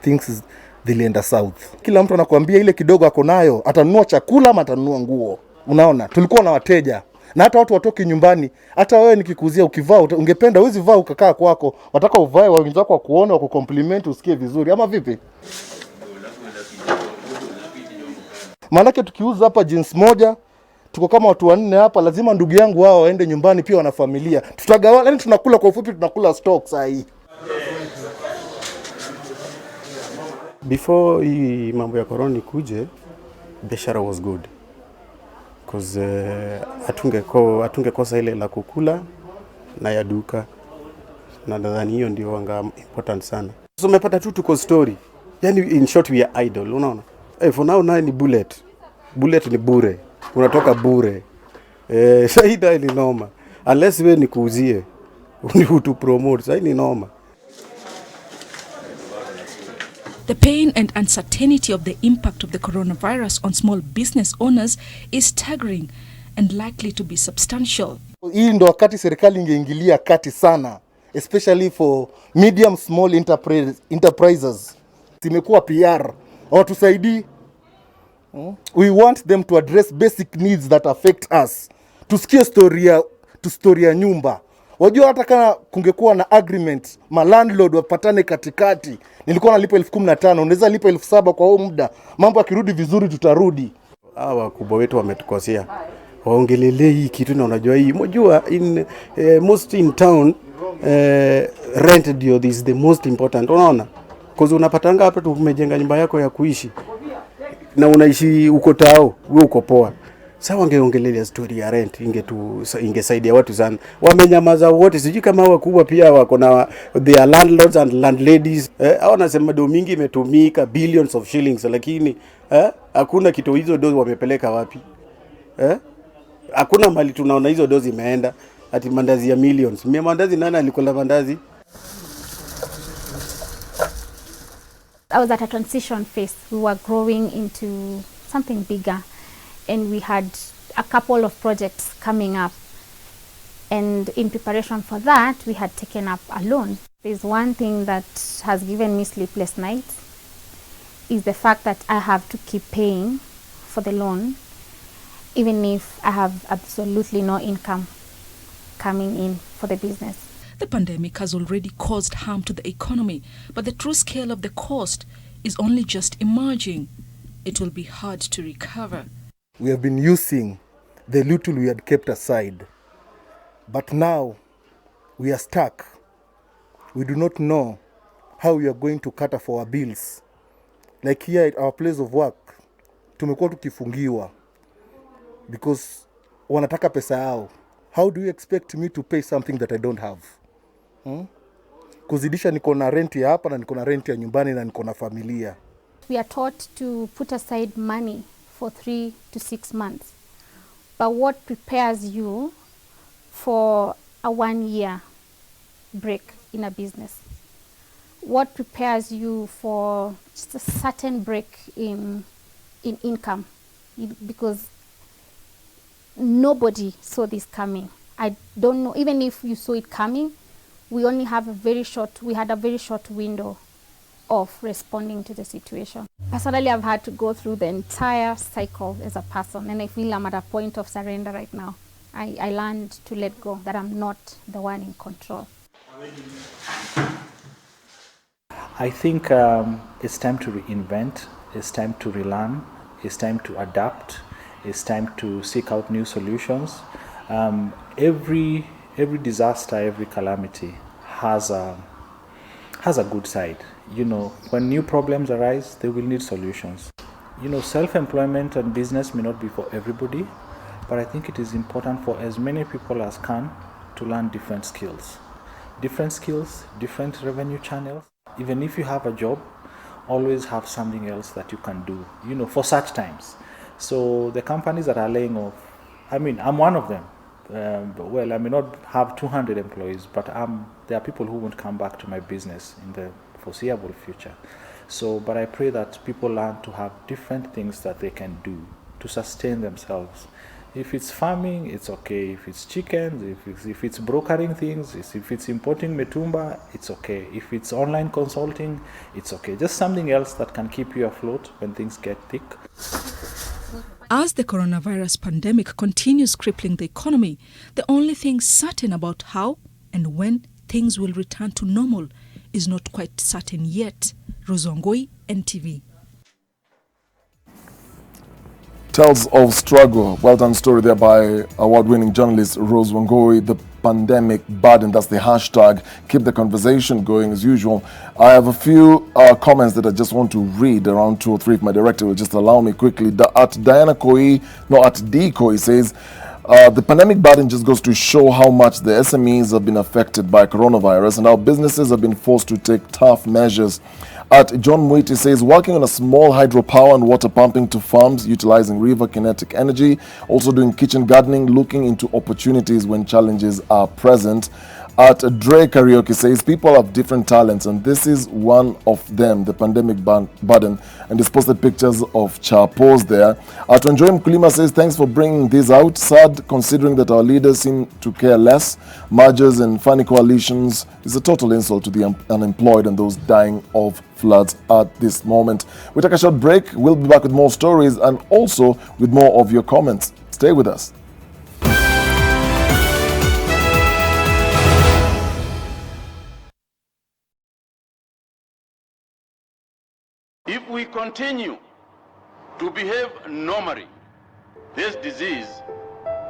things zilienda south. Kila mtu anakuambia ile kidogo ako nayo, atanunua chakula ama atanunua nguo. Unaona, tulikuwa na wateja. Na hata watu watoki nyumbani, hata wewe nikikuzia ukivaa, ungependa uwezi vaa ukakaa kwako, wataka uvae wenzako wa kuona wa kucompliment usikie vizuri ama vipi? Maanake tukiuza hapa jeans moja, tuko kama watu 4 hapa, lazima ndugu yangu wao waende nyumbani pia wana familia. Tutagawa, yani tunakula kwa ufupi, tunakula stock saa hii. Before hii mambo ya corona kuje, biashara was good. because hatungekosa ile la kukula na ya duka, na nadhani hiyo ndio wanga important sana. So umepata tu tuko story, yani in short we are idle, unaona. For now ni bullet ni bure, unatoka bure. Shahida ni noma, unless we ni kuuzie to promote, sasa ni noma. The pain and uncertainty of the impact of the coronavirus on small business owners is staggering and likely to be substantial. Hii ndo wakati serikali ingeingilia kati sana, especially for medium small enterprises. Imekuwa PR, watusaidii. We want them to address basic needs that affect us. Tusikie story ya nyumba. Wajua hata kama kungekuwa na agreement, landlord wapatane katikati. Nilikuwa nalipa 15,000, unaweza lipa 7,000 kwa huo muda. Mambo yakirudi vizuri tutarudi. Hawa wakubwa wetu wametukosea. Waongelele hii kitu, na unajua hii. Unajua most in town rent ndio is the most important. Unaona? Because unapatanga hapa tu umejenga nyumba yako ya kuishi. Na unaishi uko tao, wewe uko poa. Sasa wangeongelea story ya rent, ingesaidia watu sana. Wamenyamaza wote, sijui kama wakubwa pia wako na their landlords and landladies. Hao wanasema do mingi imetumika billions of shillings, lakini hakuna kitu hizo dozi wamepeleka wapi? Hakuna mali tunaona hizo dozi imeenda, ati mandazi ya millions. Mandazi nani alikula mandazi? I was at a transition phase. We were growing into something bigger, and we had a couple of projects coming up. And in preparation for that, we had taken up a loan. There's one thing that has given me sleepless nights, is the fact that I have to keep paying for the loan, even if I have absolutely no income coming in for the business. The pandemic has already caused harm to the economy, but the true scale of the cost is only just emerging. It will be hard to recover. We have been using the little we had kept aside, but now we are stuck. We do not know how we are going to cater for our bills. Like here at our place of work, tumekuwa tukifungiwa because wanataka pesa yao. How do you expect me to pay something that I don't have? Kuzidisha niko na rent ya hapa na niko na rent ya nyumbani na niko na familia. We are taught to put aside money for 3 to 6 months. But what prepares you for a 1-year break in a business? What prepares you for just a certain break in income? Because nobody saw this coming. I don't know, even if you saw it coming, we had a very short window of responding to the situation. Personally, I've had to go through the entire cycle as a person, and I feel I'm at a point of surrender right now. I learned to let go, that I'm not the one in control. I think it's time to reinvent, it's time to relearn, it's time to adapt, it's time to seek out new solutions. Every disaster, every calamity has a good side. When new problems arise, they will need solutions. Self-employment and business may not be for everybody, but I think it is important for as many people as can to learn different skills, different revenue channels. Even if you have a job, always have something else that you can do, for such times. So the companies that are laying off, I'm one of them. Well, I may not have 200 employees, but there are people who won't come back to my business in the foreseeable future. But I pray that people learn to have different things that they can do to sustain themselves. If it's farming, it's okay. If it's chickens, if it's brokering things, if it's importing metumba, it's okay. If it's online consulting, it's okay. Just something else that can keep you afloat when things get thick. As the coronavirus pandemic continues crippling the economy, the only thing certain about how and when things will return to normal is not quite certain yet. Rozongoi, NTV. tells of struggle. Well done story there by award-winning journalist Rose Wangoi. The pandemic burden, that's the hashtag. Keep the conversation going as usual. I have a few comments that I just want to read, around 2 or 3 if my director will just allow me quickly. At Diana Koi, no, at D Koi says, the pandemic burden just goes to show how much the SMEs have been affected by coronavirus and how businesses have been forced to take tough measures. At John Mwiti says, working on a small hydropower and water pumping to farms, utilizing river kinetic energy, also doing kitchen gardening, looking into opportunities when challenges are present. At Dre Karaoke says, people have different talents and this is one of them, the pandemic burden, and he's posted pictures of Chapos there. At Enjoy Mkulima says, thanks for bringing this out. Sad considering that our leaders seem to care less. Mergers and funny coalitions is a total insult to the unemployed and those dying of floods at this moment. We take a short break. We'll be back with more stories and also with more of your comments. Stay with us. If we continue to behave normally, this disease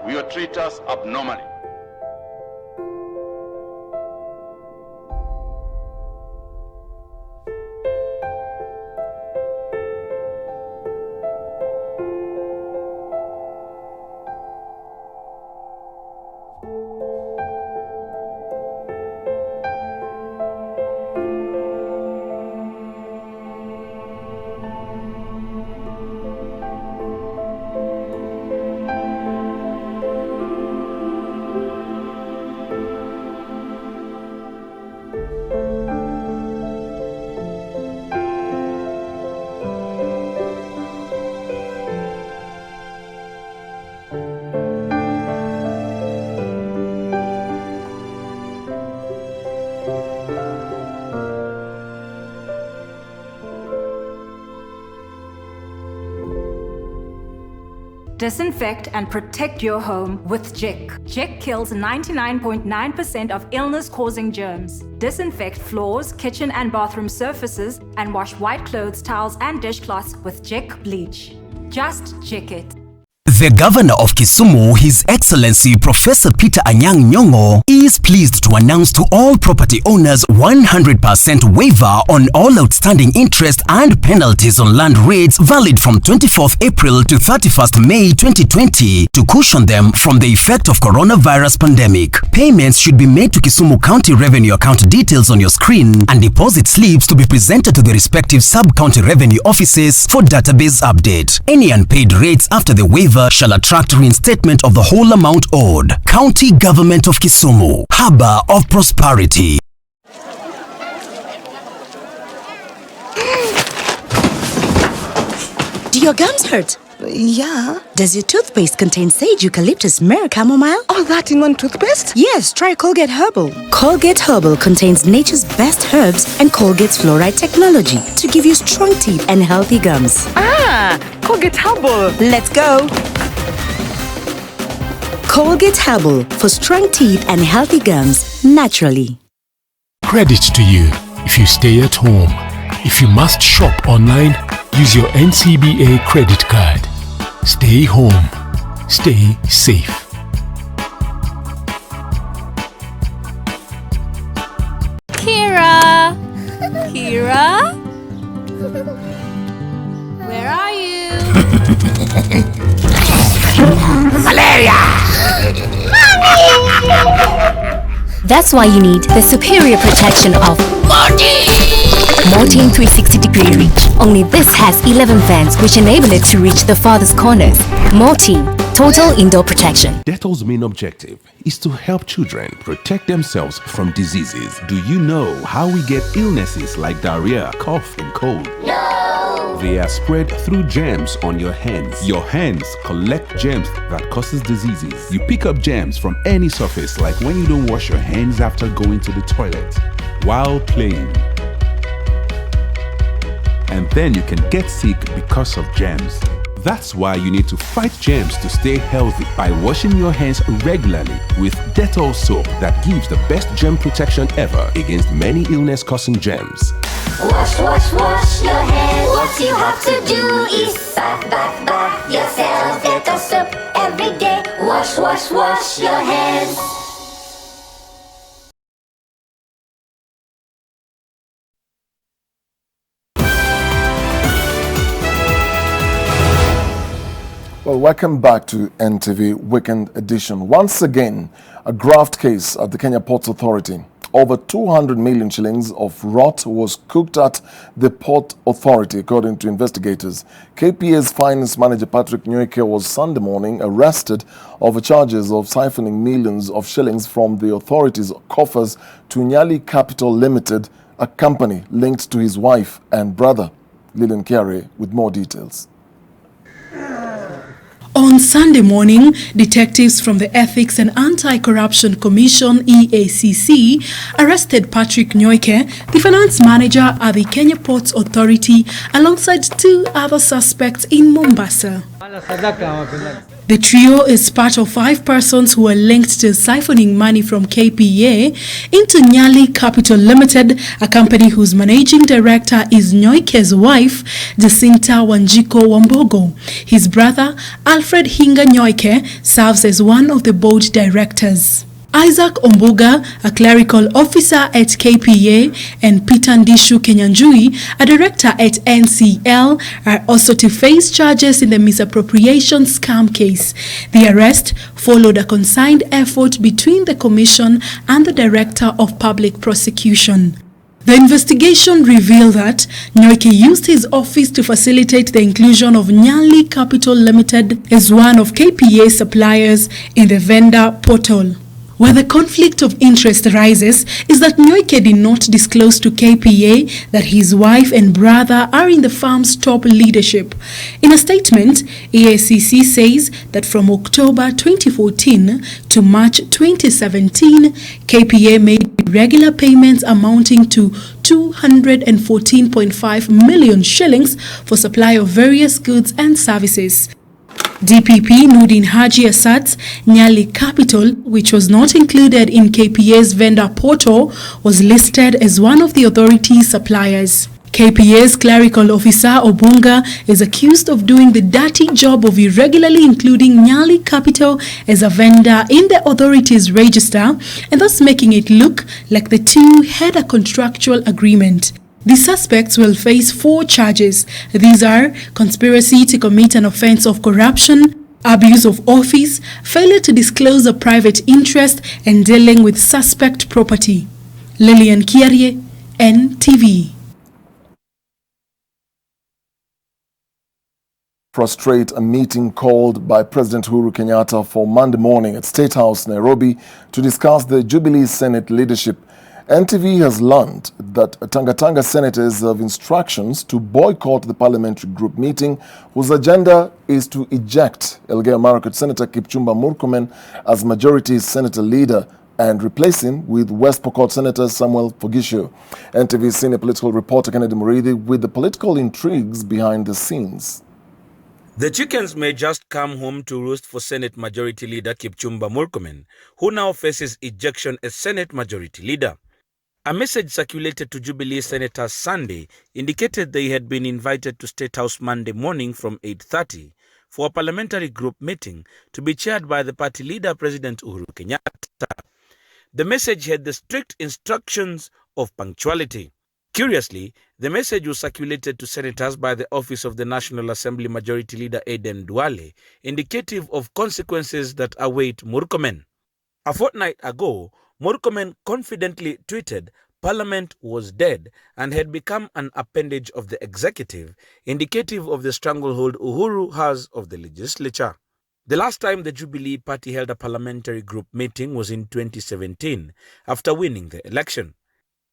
will treat us abnormally. Disinfect and protect your home with Jik. Jik kills 99.9% of illness-causing germs. Disinfect floors, kitchen and bathroom surfaces, and wash white clothes, towels, and dishcloths with Jik bleach. Just Jik it. The Governor of Kisumu, His Excellency Professor Peter Anyang' Nyong'o, is pleased to announce to all property owners 100% waiver on all outstanding interest and penalties on land rates valid from 24th April to 31st May 2020 to cushion them from the effect of coronavirus pandemic. Payments should be made to Kisumu County Revenue account details on your screen and deposit slips to be presented to the respective sub-county revenue offices for database update. Any unpaid rates after the waiver shall attract reinstatement of the whole amount owed. County Government of Kisumu, Harbour of Prosperity. Do your gums hurt? Yeah. Does your toothpaste contain sage, eucalyptus, myrrh, chamomile? All that in one toothpaste? Yes, try Colgate Herbal. Colgate Herbal contains nature's best herbs and Colgate's fluoride technology to give you strong teeth and healthy gums. Ah, Colgate Herbal. Let's go. Colgate Herbal for strong teeth and healthy gums naturally. Credit to you if you stay at home. If you must shop online, use your NCBA credit card. Stay home. Stay safe. Kira! Kira? Where are you? Malaria! That's why you need the superior protection of Mortein 360-degree reach. Only this has 11 fans which enable it to reach the farthest corners. Mortein, total indoor protection. Dettol's main objective is to help children protect themselves from diseases. Do you know how we get illnesses like diarrhea, cough, and cold? No! They are spread through germs on your hands. Your hands collect germs that causes diseases. You pick up germs from any surface, like when you don't wash your hands after going to the toilet, while playing. And then you can get sick because of germs. That's why you need to fight germs to stay healthy by washing your hands regularly with Dettol soap that gives the best germ protection ever against many illness-causing germs. Wash, wash, wash your hands. What you have to do is bath, bath, bath yourself. wash your hands. Well, welcome back to NTV Weekend Edition. Once again, a graft case at the Kenya Ports Authority. Over 200 million shillings of rot was cooked at the Port Authority, according to investigators. KPA's finance manager Patrick Nyoike was Sunday morning arrested over charges of siphoning millions of shillings from the authority's coffers to Nyali Capital Limited, a company linked to his wife and brother. Lillian Kiare with more details. On Sunday morning, detectives from the Ethics and Anti-Corruption Commission (EACC) arrested Patrick Nyoike, the finance manager at the Kenya Ports Authority, alongside two other suspects in Mombasa. The trio is part of 5 persons who are linked to siphoning money from KPA into Nyali Capital Limited, a company whose managing director is Nyoike's wife, Jacinta Wanjiko Wambogo. His brother, Alfred Hinga Nyoike, serves as one of the board directors. Isaac Ombuga, a clerical officer at KPA, and Peter Ndishu Kenyanjui, a director at NCL, are also to face charges in the misappropriation scam case. The arrest followed a consigned effort between the Commission and the Director of Public Prosecution. The investigation revealed that Nyoike used his office to facilitate the inclusion of Nyali Capital Limited as one of KPA's suppliers in the vendor portal. Where the conflict of interest arises is that Nyoike did not disclose to KPA that his wife and brother are in the firm's top leadership. In a statement, EACC says that from October 2014 to March 2017, KPA made regular payments amounting to 214.5 million shillings for supply of various goods and services. DPP Nudin Haji asserts Nyali Capital, which was not included in KPA's vendor portal, was listed as one of the authority's suppliers. KPA's clerical officer Obunga is accused of doing the dirty job of irregularly including Nyali Capital as a vendor in the authority's register and thus making it look like the two had a contractual agreement. The suspects will face 4 charges. These are conspiracy to commit an offense of corruption, abuse of office, failure to disclose a private interest, and dealing with suspect property. Lillian Kiarie, NTV. Frustrate a meeting called by President Uhuru Kenyatta for Monday morning at State House, Nairobi, to discuss the Jubilee Senate leadership. NTV has learned that Tanga senators have instructions to boycott the parliamentary group meeting, whose agenda is to eject Elgeyo Marakwet Senator Kipchumba Murkomen as majority senator leader and replace him with West Pokot Senator Samuel Pogisho. NTV senior political reporter Kennedy Murithi with the political intrigues behind the scenes. The chickens may just come home to roost for Senate Majority Leader Kipchumba Murkomen, who now faces ejection as Senate Majority Leader. A message circulated to Jubilee senators Sunday indicated they had been invited to State House Monday morning from 8:30 for a parliamentary group meeting to be chaired by the party leader President Uhuru Kenyatta. The message had the strict instructions of punctuality. Curiously, the message was circulated to senators by the Office of the National Assembly Majority Leader Aden Duale, indicative of consequences that await Murkomen. A fortnight ago, Murkomen confidently tweeted Parliament was dead and had become an appendage of the executive, indicative of the stranglehold Uhuru has of the legislature. The last time the Jubilee party held a parliamentary group meeting was in 2017, after winning the election.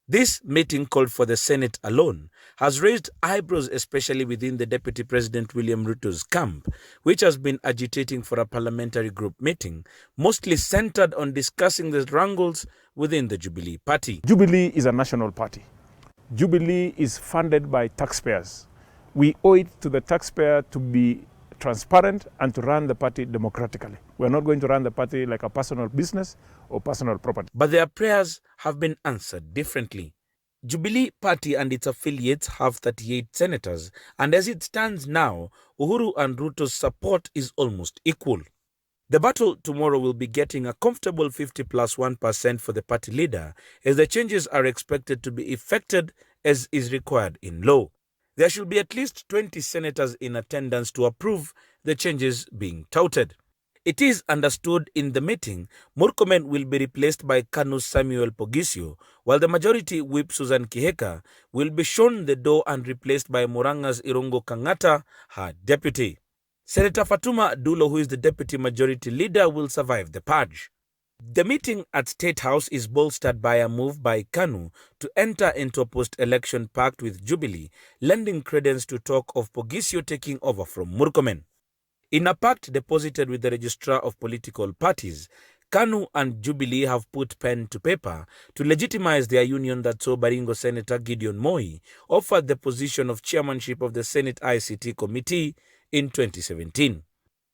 This meeting, called for the Senate alone, has raised eyebrows, especially within the Deputy President William Ruto's camp, which has been agitating for a parliamentary group meeting, mostly centered on discussing the wrangles within the Jubilee party. Jubilee is a national party. Jubilee is funded by taxpayers. We owe it to the taxpayer to be transparent and to run the party democratically. We're not going to run the party like a personal business or personal property. But their prayers have been answered differently. Jubilee Party and its affiliates have 38 senators, and as it stands now, Uhuru and Ruto's support is almost equal. The battle tomorrow will be getting a comfortable 50 plus 1% for the party leader, as the changes are expected to be effected as is required in law. There should be at least 20 senators in attendance to approve the changes being touted. It is understood in the meeting, Murkomen will be replaced by KANU's Samuel Pogisio, while the majority whip Susan Kiheka will be shown the door and replaced by Muranga's Irungo Kangata, her deputy. Senator Fatuma Dulo, who is the deputy majority leader, will survive the purge. The meeting at State House is bolstered by a move by KANU to enter into a post-election pact with Jubilee, lending credence to talk of Pogisio taking over from Murkomen. In a pact deposited with the Registrar of Political Parties, KANU and Jubilee have put pen to paper to legitimize their union that saw Baringo Senator Gideon Moi offered the position of chairmanship of the Senate ICT Committee in 2017.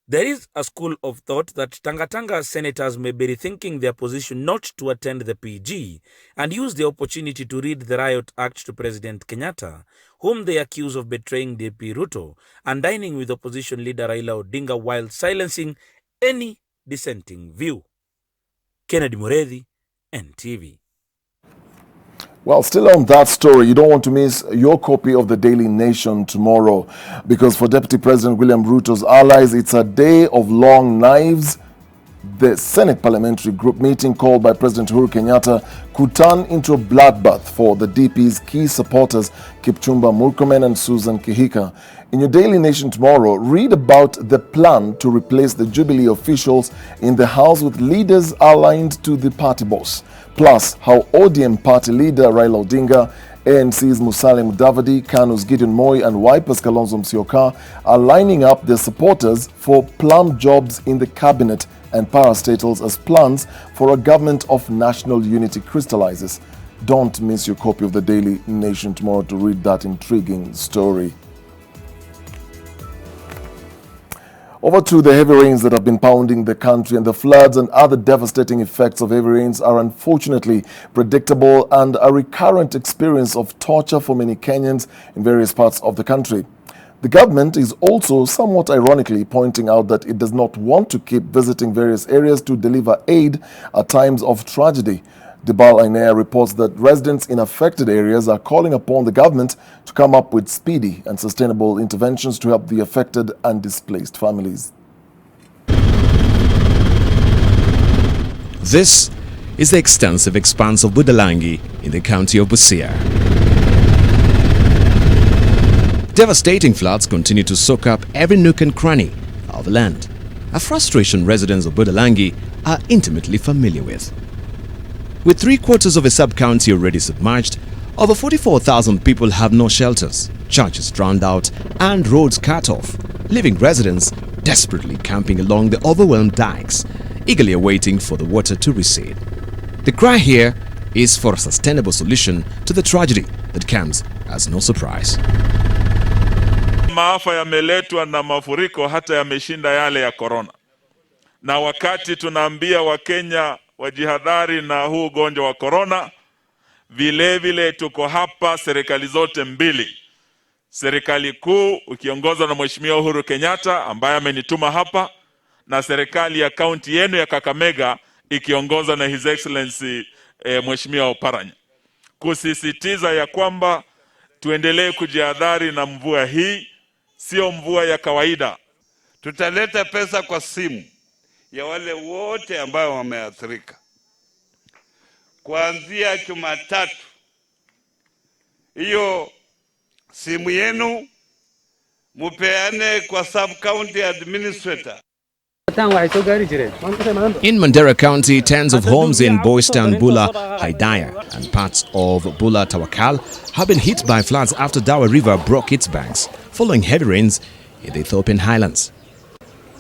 There is a school of thought that Tanga senators may be rethinking their position not to attend the PG and use the opportunity to read the Riot Act to President Kenyatta, whom they accuse of betraying DP Ruto and dining with opposition leader Raila Odinga while silencing any dissenting view. Kennedy Muredhi, NTV. Well, still on that story, you don't want to miss your copy of the Daily Nation tomorrow, because for Deputy President William Ruto's allies, it's a day of long knives. The Senate Parliamentary Group meeting called by President Uhuru Kenyatta could turn into a bloodbath for the DP's key supporters, Kipchumba Murkomen and Susan Kihika. In your Daily Nation tomorrow, read about the plan to replace the Jubilee officials in the House with leaders aligned to the party boss. Plus, how ODM party leader Raila Odinga, ANC's Musalia Mudavadi, KANU's Gideon Moi and Wiper's Kalonzo Musyoka are lining up their supporters for plum jobs in the cabinet and parastatals as plans for a government of national unity crystallizes. Don't miss your copy of the Daily Nation tomorrow to read that intriguing story. Over to the heavy rains that have been pounding the country, and the floods and other devastating effects of heavy rains are unfortunately predictable and a recurrent experience of torture for many Kenyans in various parts of the country. The government is also somewhat ironically pointing out that it does not want to keep visiting various areas to deliver aid at times of tragedy. Debal Ainea reports that residents in affected areas are calling upon the government to come up with speedy and sustainable interventions to help the affected and displaced families. This is the extensive expanse of Budalangi in the county of Busia. Devastating floods continue to soak up every nook and cranny of the land, a frustration residents of Budalangi are intimately familiar with. With 3/4 of a sub-county already submerged, over 44,000 people have no shelters, churches drowned out and roads cut off, leaving residents desperately camping along the overwhelmed dikes, eagerly awaiting for the water to recede. The cry here is for a sustainable solution to the tragedy that comes as no surprise. Maafa yameletwa na mafuriko hata yameshinda yale ya corona. Na wakati tunaambia Wakenya wajihadhari na huu ugonjwa wa corona, vile vile tuko hapa serikali zote mbili. Serikali kuu ukiongozwa na Mheshimiwa Uhuru Kenyatta ambaye amenituma hapa, na serikali ya kaunti yenu ya Kakamega ikiongozwa na His Excellency Mheshimiwa Oparanya, kusisitiza ya kwamba tuendelee kujihadhari na mvua hii. Sio mvua ya kawaida. Tutaleta pesa kwa simu ya wale wote ambao wameathirika. Kuanzia Jumatatu, hiyo simu yenu mupeane kwa sub-county administrator. In Mandera County, tens of homes in Boystown, Bula, Haidaya and parts of Bula Tawakal have been hit by floods after Dawa River broke its banks following heavy rains in the Ethiopian highlands.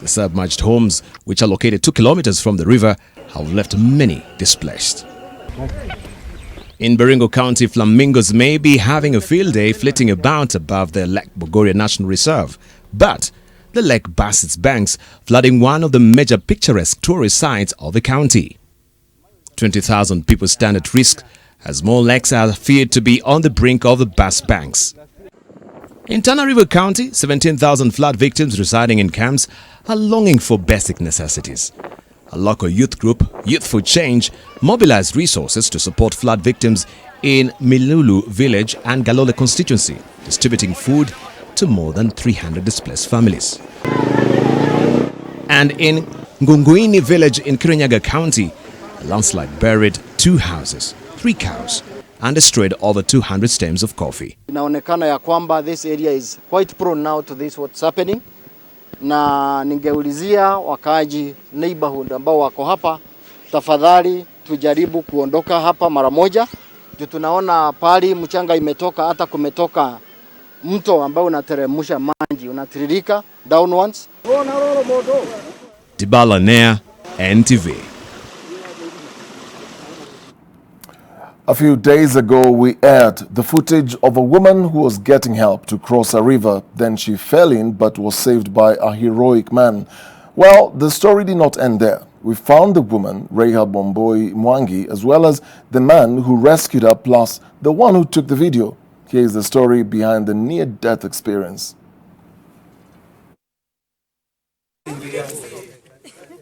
The submerged homes, which are located 2 kilometers from the river, have left many displaced. In Baringo County, flamingos may be having a field day flitting about above the Lake Bogoria National Reserve, but the lake burst its banks, flooding one of the major picturesque tourist sites of the county. 20,000 people stand at risk as more lakes are feared to be on the brink of the burst banks. In Tana River County, 17,000 flood victims residing in camps are longing for basic necessities. A local youth group, Youth for Change, mobilized resources to support flood victims in Milulu village and Galole constituency, distributing food to more than 300 displaced families. And in Ngunguini village in Kirinyaga County, a landslide buried 2 houses, 3 cows, and destroyed over 200 stems of coffee. Inaonekana ya kwamba this area is quite prone now to this what's happening. Na ningeulizia wakaaji neighborhood ambao wako hapa, tafadhali tujaribu kuondoka hapa mara moja. Tunaona pali mchanga imetoka, hata kumetoka mto ambao unateremsha maji, unatiririka downwards. Dibala Nea, NTV. A few days ago, we aired the footage of a woman who was getting help to cross a river. Then she fell in but was saved by a heroic man. Well, the story did not end there. We found the woman, Rahab Bomboi Mwangi, as well as the man who rescued her, plus the one who took the video. Here is the story behind the near-death experience.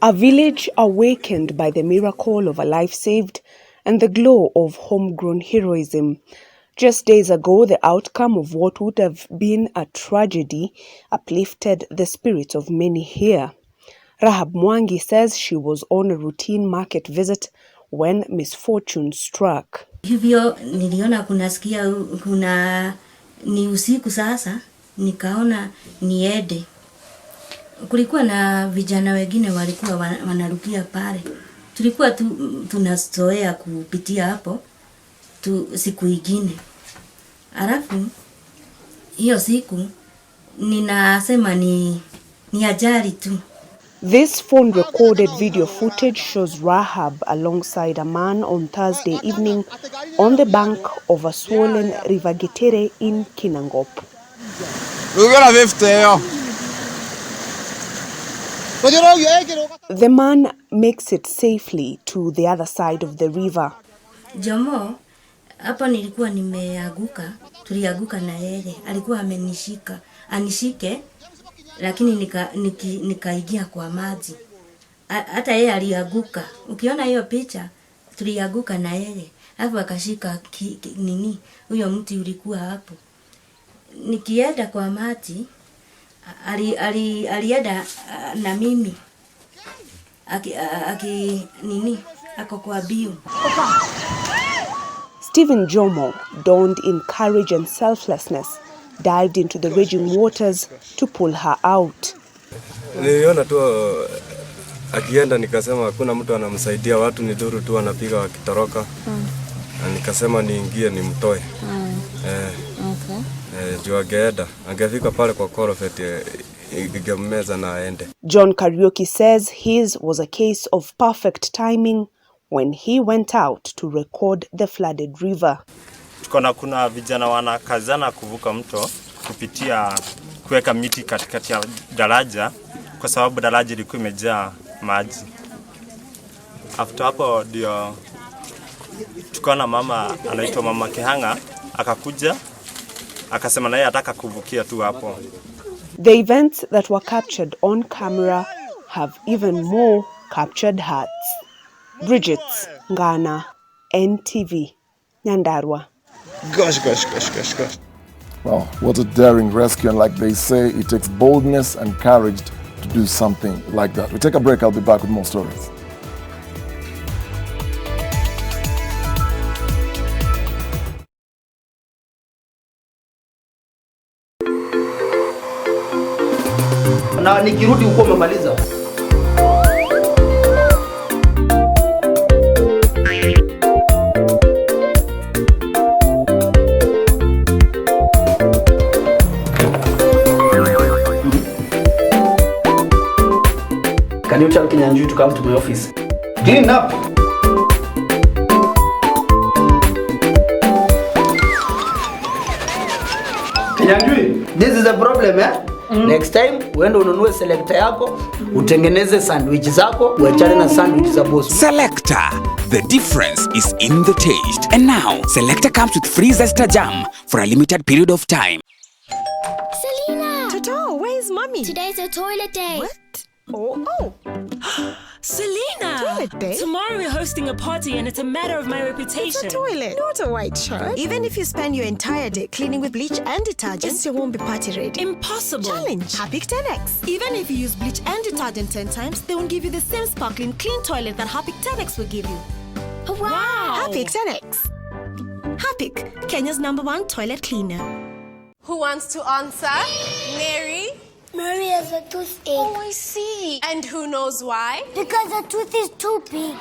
A village awakened by the miracle of a life saved and the glow of homegrown heroism. Just days ago, the outcome of what would have been a tragedy uplifted the spirits of many here. Rahab Mwangi says she was on a routine market visit when misfortune struck. Hivyo niliona kuna ni usiku sasa, nikaona niende. Kulikuwa na vijana wengine walikuwa wanarukia pale. Tulikuwa tunazoea kupitia hapo siku ingine. Alafu hiyo siku ninasema ni ajali tu. This phone-recorded video footage shows Rahab alongside a man on Thursday evening on the bank of a swollen River Getere in Kinangop. The man makes it safely to the other side of the river. Jomo, hapa nilikuwa nimeanguka, tulianguka na yeye. Alikuwa anishike, lakini nikaingia kwa maji. Hata yeye alianguka. Ukiona hiyo picha, tulianguka na yeye. Hapo akashika huyo mti ulikuwa hapo. Nikienda kwa maji, alienda na mimi. Ako kwa biu. Stephen Jomo, donned in courage and selflessness, dived into the raging waters to pull her out. Niliona tu akienda, nikasema hakuna mtu anamsaidia, watu ni duru tu wanapiga wakitoroka. Na nikasema niingie nimtoe. Juu angefika pale kwa korofeti ingemeza na aende. John Kariuki says his was a case of perfect timing when he went out to record the flooded river. Kuna vijana wanakazana kuvuka mto kupitia kuweka miti katikati ya daraja kwa sababu daraja lilikuwa limejaa maji. After hapo ndio tukaona mama anaitwa Mama Kehanga akakuja akasema naye ataka kuvukia tu hapo. The events that were captured on camera have even more captured hearts. Bridget Ngana, NTV, Nyandarua. Gosh. Well, what a daring rescue, and like they say, it takes boldness and courage to do something like that. We take a break, I'll be back with more stories. Na nikirudi huko umemaliza. Can you tell Kenyans to come to my office? Clean up. Kenyans, this is a problem, eh? Next time uende ununue selector yako, utengeneze sandwich zako, uachane na sandwich za boss. Selector. The difference is in the taste. And now, Selector comes with free Zesta jam for a limited period of time. Selena! Toto, where's mommy? Today's a toilet day. What? Oh. Selena! Toilet day? Tomorrow we're hosting a party and it's a matter of my reputation. It's a toilet, not a white shirt. Even if you spend your entire day cleaning with bleach and detergent, it still won't be party ready. Impossible. Challenge. Harpic 10X. Even if you use bleach and detergent 10 times, they won't give you the same sparkling clean toilet that Harpic 10X will give you. Wow! Harpic 10X. Harpic, Kenya's #1 toilet cleaner. Who wants to answer? Mary? Mary has a toothache. Oh, I see. And who knows why? Because her tooth is too big.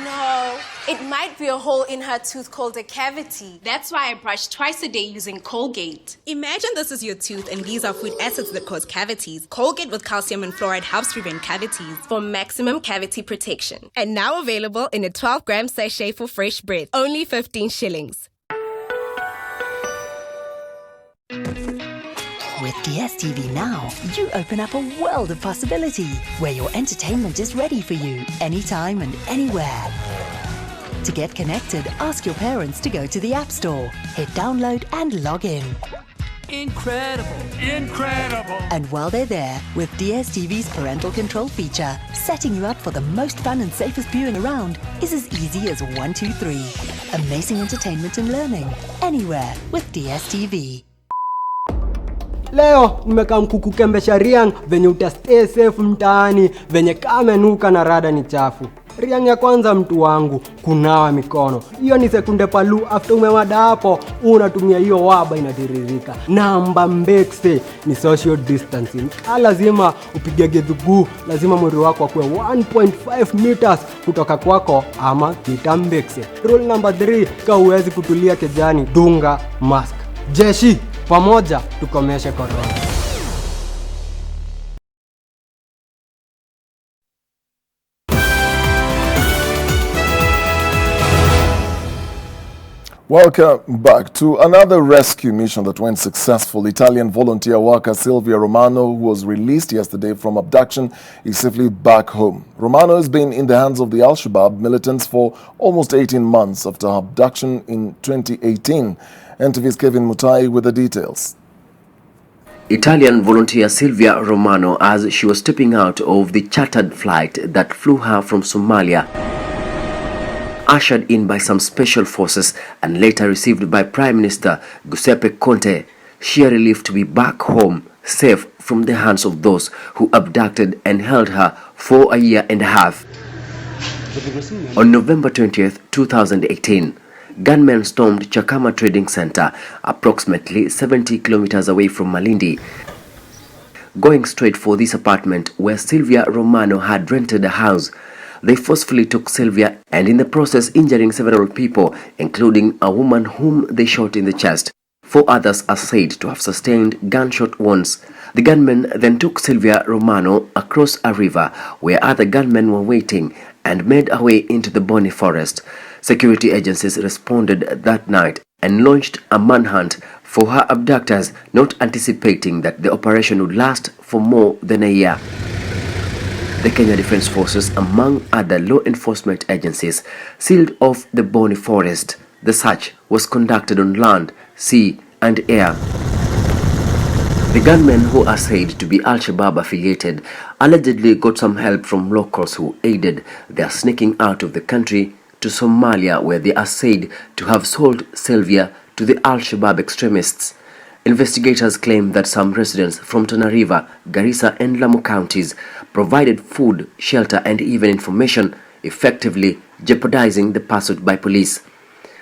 No, it might be a hole in her tooth called a cavity. That's why I brush twice a day using Colgate. Imagine this is your tooth and these are food acids that cause cavities. Colgate with calcium and fluoride helps prevent cavities For maximum cavity protection. and now available in a 12-gram sachet for fresh breath. Only 15 shillings. With DSTV Now, you open up a world of possibility where your entertainment is ready for you anytime and anywhere. To get connected, ask your parents to go to the App Store, hit download and log in. Incredible. And while they're there, with DSTV's parental control feature, setting you up for the most fun and safest viewing around is as easy as 1, 2, 3. Amazing entertainment and learning, anywhere with DSTV. Leo nimekaa mkukukembesha Riang venye utastay safe mtaani, venye kamenuka na rada ni chafu. Riang ya kwanza mtu wangu, kunawa mikono. Hiyo ni sekunde palu, after umewada hapo, unatumia hiyo waba inatiririka. Namba mbekse ni social distancing. Lazima upige gedhugu, lazima mwili wako akue 1.5 meters kutoka kwako ama kitambekse. Rule number 3, kama huwezi kutulia kejani, dunga mask. Jeshi, pamoja tukomeshe corona. Welcome back to another rescue mission that went successful. Italian volunteer worker Silvia Romano, who was released yesterday from abduction, is safely back home. Romano has been in the hands of the Al-Shabaab militants for almost 18 months after her abduction in 2018. NTV's Kevin Mutai with the details. Italian volunteer Silvia Romano, as she was stepping out of the chartered flight that flew her from Somalia, ushered in by some special forces and later received by Prime Minister Giuseppe Conte, sheer relief to be back home, safe from the hands of those who abducted and held her for a year and a half. On November 20th, 2018, gunmen stormed Chakama Trading Center, approximately 70 kilometers away from Malindi, going straight for this apartment where Silvia Romano had rented a house. They forcefully took Silvia and in the process injuring several people, including a woman whom they shot in the chest. 4 others are said to have sustained gunshot wounds. The gunmen then took Silvia Romano across a river where other gunmen were waiting and made a way into the Boni forest. Security agencies responded that night and launched a manhunt for her abductors, not anticipating that the operation would last for more than a year. The Kenya Defence Forces, among other law enforcement agencies, sealed off the Boni forest. The search was conducted on land, sea and air. The gunmen, who are said to be Al-Shabaab affiliated, allegedly got some help from locals who aided their sneaking out of the country to Somalia, where they are said to have sold Silvia to the Al-Shabaab extremists. Investigators claim that some residents from Tana River, Garissa and Lamu counties provided food, shelter and even information, effectively jeopardizing the pursuit by police.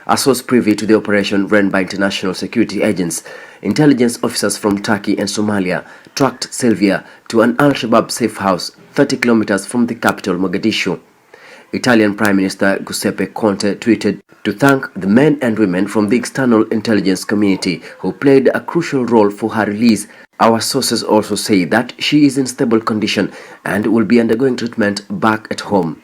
A source privy to the operation run by international security agents, intelligence officers from Turkey and Somalia tracked Silvia to an Al-Shabaab safe house 30 kilometers from the capital, Mogadishu. Italian Prime Minister Giuseppe Conte tweeted to thank the men and women from the external intelligence community who played a crucial role for her release. Our sources also say that she is in stable condition and will be undergoing treatment back at home.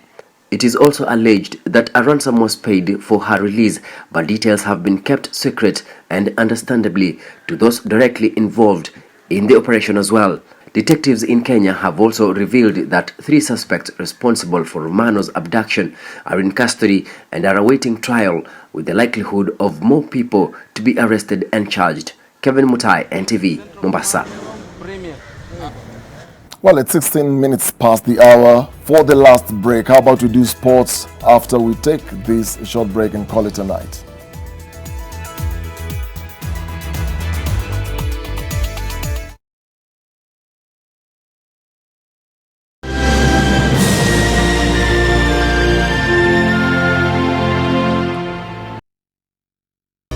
It is also alleged that a ransom was paid for her release, but details have been kept secret and understandably to those directly involved in the operation as well. Detectives in Kenya have also revealed that 3 suspects responsible for Romano's abduction are in custody and are awaiting trial, with the likelihood of more people to be arrested and charged. Kevin Mutai, NTV, Mombasa. Well, it's 16 minutes past the hour for the last break. How about we do sports after we take this short break and call it a night?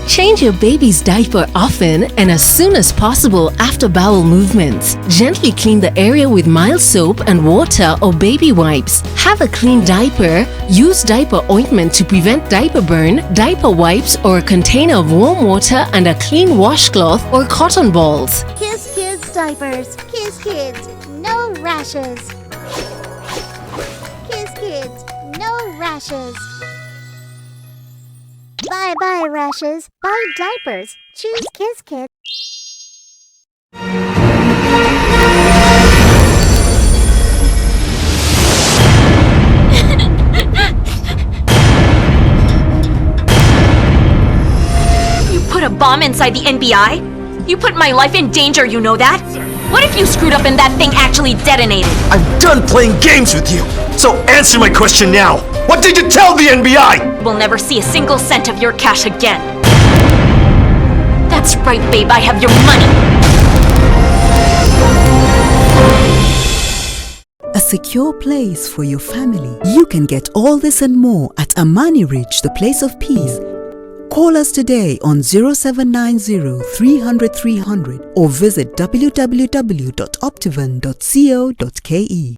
Change your baby's diaper often and as soon as possible after bowel movements. Gently clean the area with mild soap and water or baby wipes. Have a clean diaper. Use diaper ointment to prevent diaper burn, diaper wipes or a container of warm water and a clean washcloth or cotton balls. Kiss Kids diapers. Kiss Kids. No rashes. Kiss Kids. No rashes. Bye-bye rashes. Bye diapers. Choose Kiss Kids. You put a bomb inside the NBI? You put my life in danger, you know that? What if you screwed up and that thing actually detonated? I'm done playing games with you! So answer my question now! What did you tell the NBI? We'll never see a single cent of your cash again. That's right, babe, I have your money! A secure place for your family. You can get all this and more at Amani Ridge, the place of peace. Call us today on 0790 300 300 or visit www.optivan.co.ke.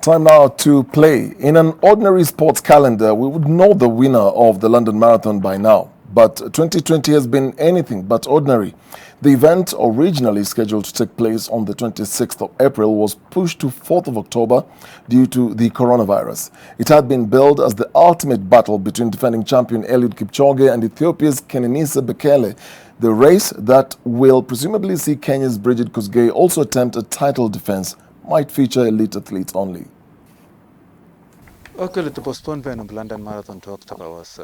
Time now to play. In an ordinary sports calendar, we would know the winner of the London Marathon by now. But 2020 has been anything but ordinary. The event, originally scheduled to take place on the 26th of April, was pushed to 4th of October due to the coronavirus. It had been billed as the ultimate battle between defending champion Eliud Kipchoge and Ethiopia's Kenenisa Bekele. The race that will presumably see Kenya's Brigid Kosgei also attempt a title defense might feature elite athletes only. Actually, the postponement of London Marathon to October was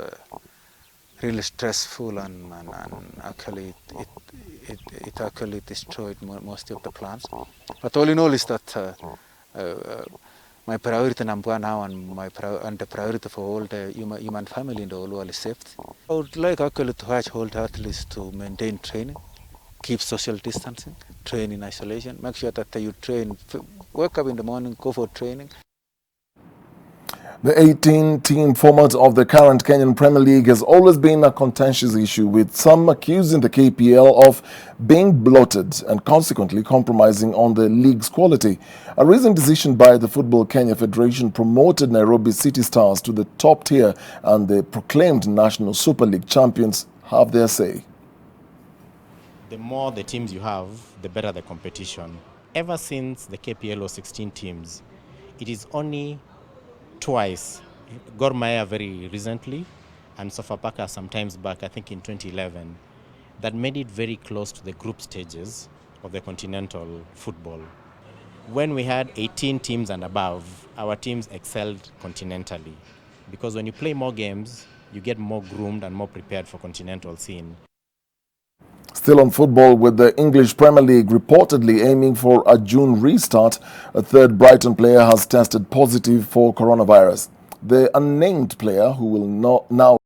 really stressful, and actually it actually destroyed most of the plans. But all in all is that my priority number one now and the priority for all the human family in the whole world is safety. I would like actually to urge all the athletes to maintain training, keep social distancing, train in isolation, make sure that you train, wake up in the morning, go for training. The 18-team format of the current Kenyan Premier League has always been a contentious issue, with some accusing the KPL of being bloated and consequently compromising on the league's quality. A recent decision by the Football Kenya Federation promoted Nairobi City Stars to the top tier, and the proclaimed National Super League champions have their say. The more the teams you have, the better the competition. Ever since the KPL was 16 teams, it is only twice, Gor Mahia very recently and Sofapaka sometimes back, I think in 2011, that made it very close to the group stages of the continental football. When we had 18 teams and above, our teams excelled continentally, because when you play more games, you get more groomed and more prepared for continental scene. Still on football, with the English Premier League reportedly aiming for a June restart, a third Brighton player has tested positive for coronavirus. The unnamed player, who will now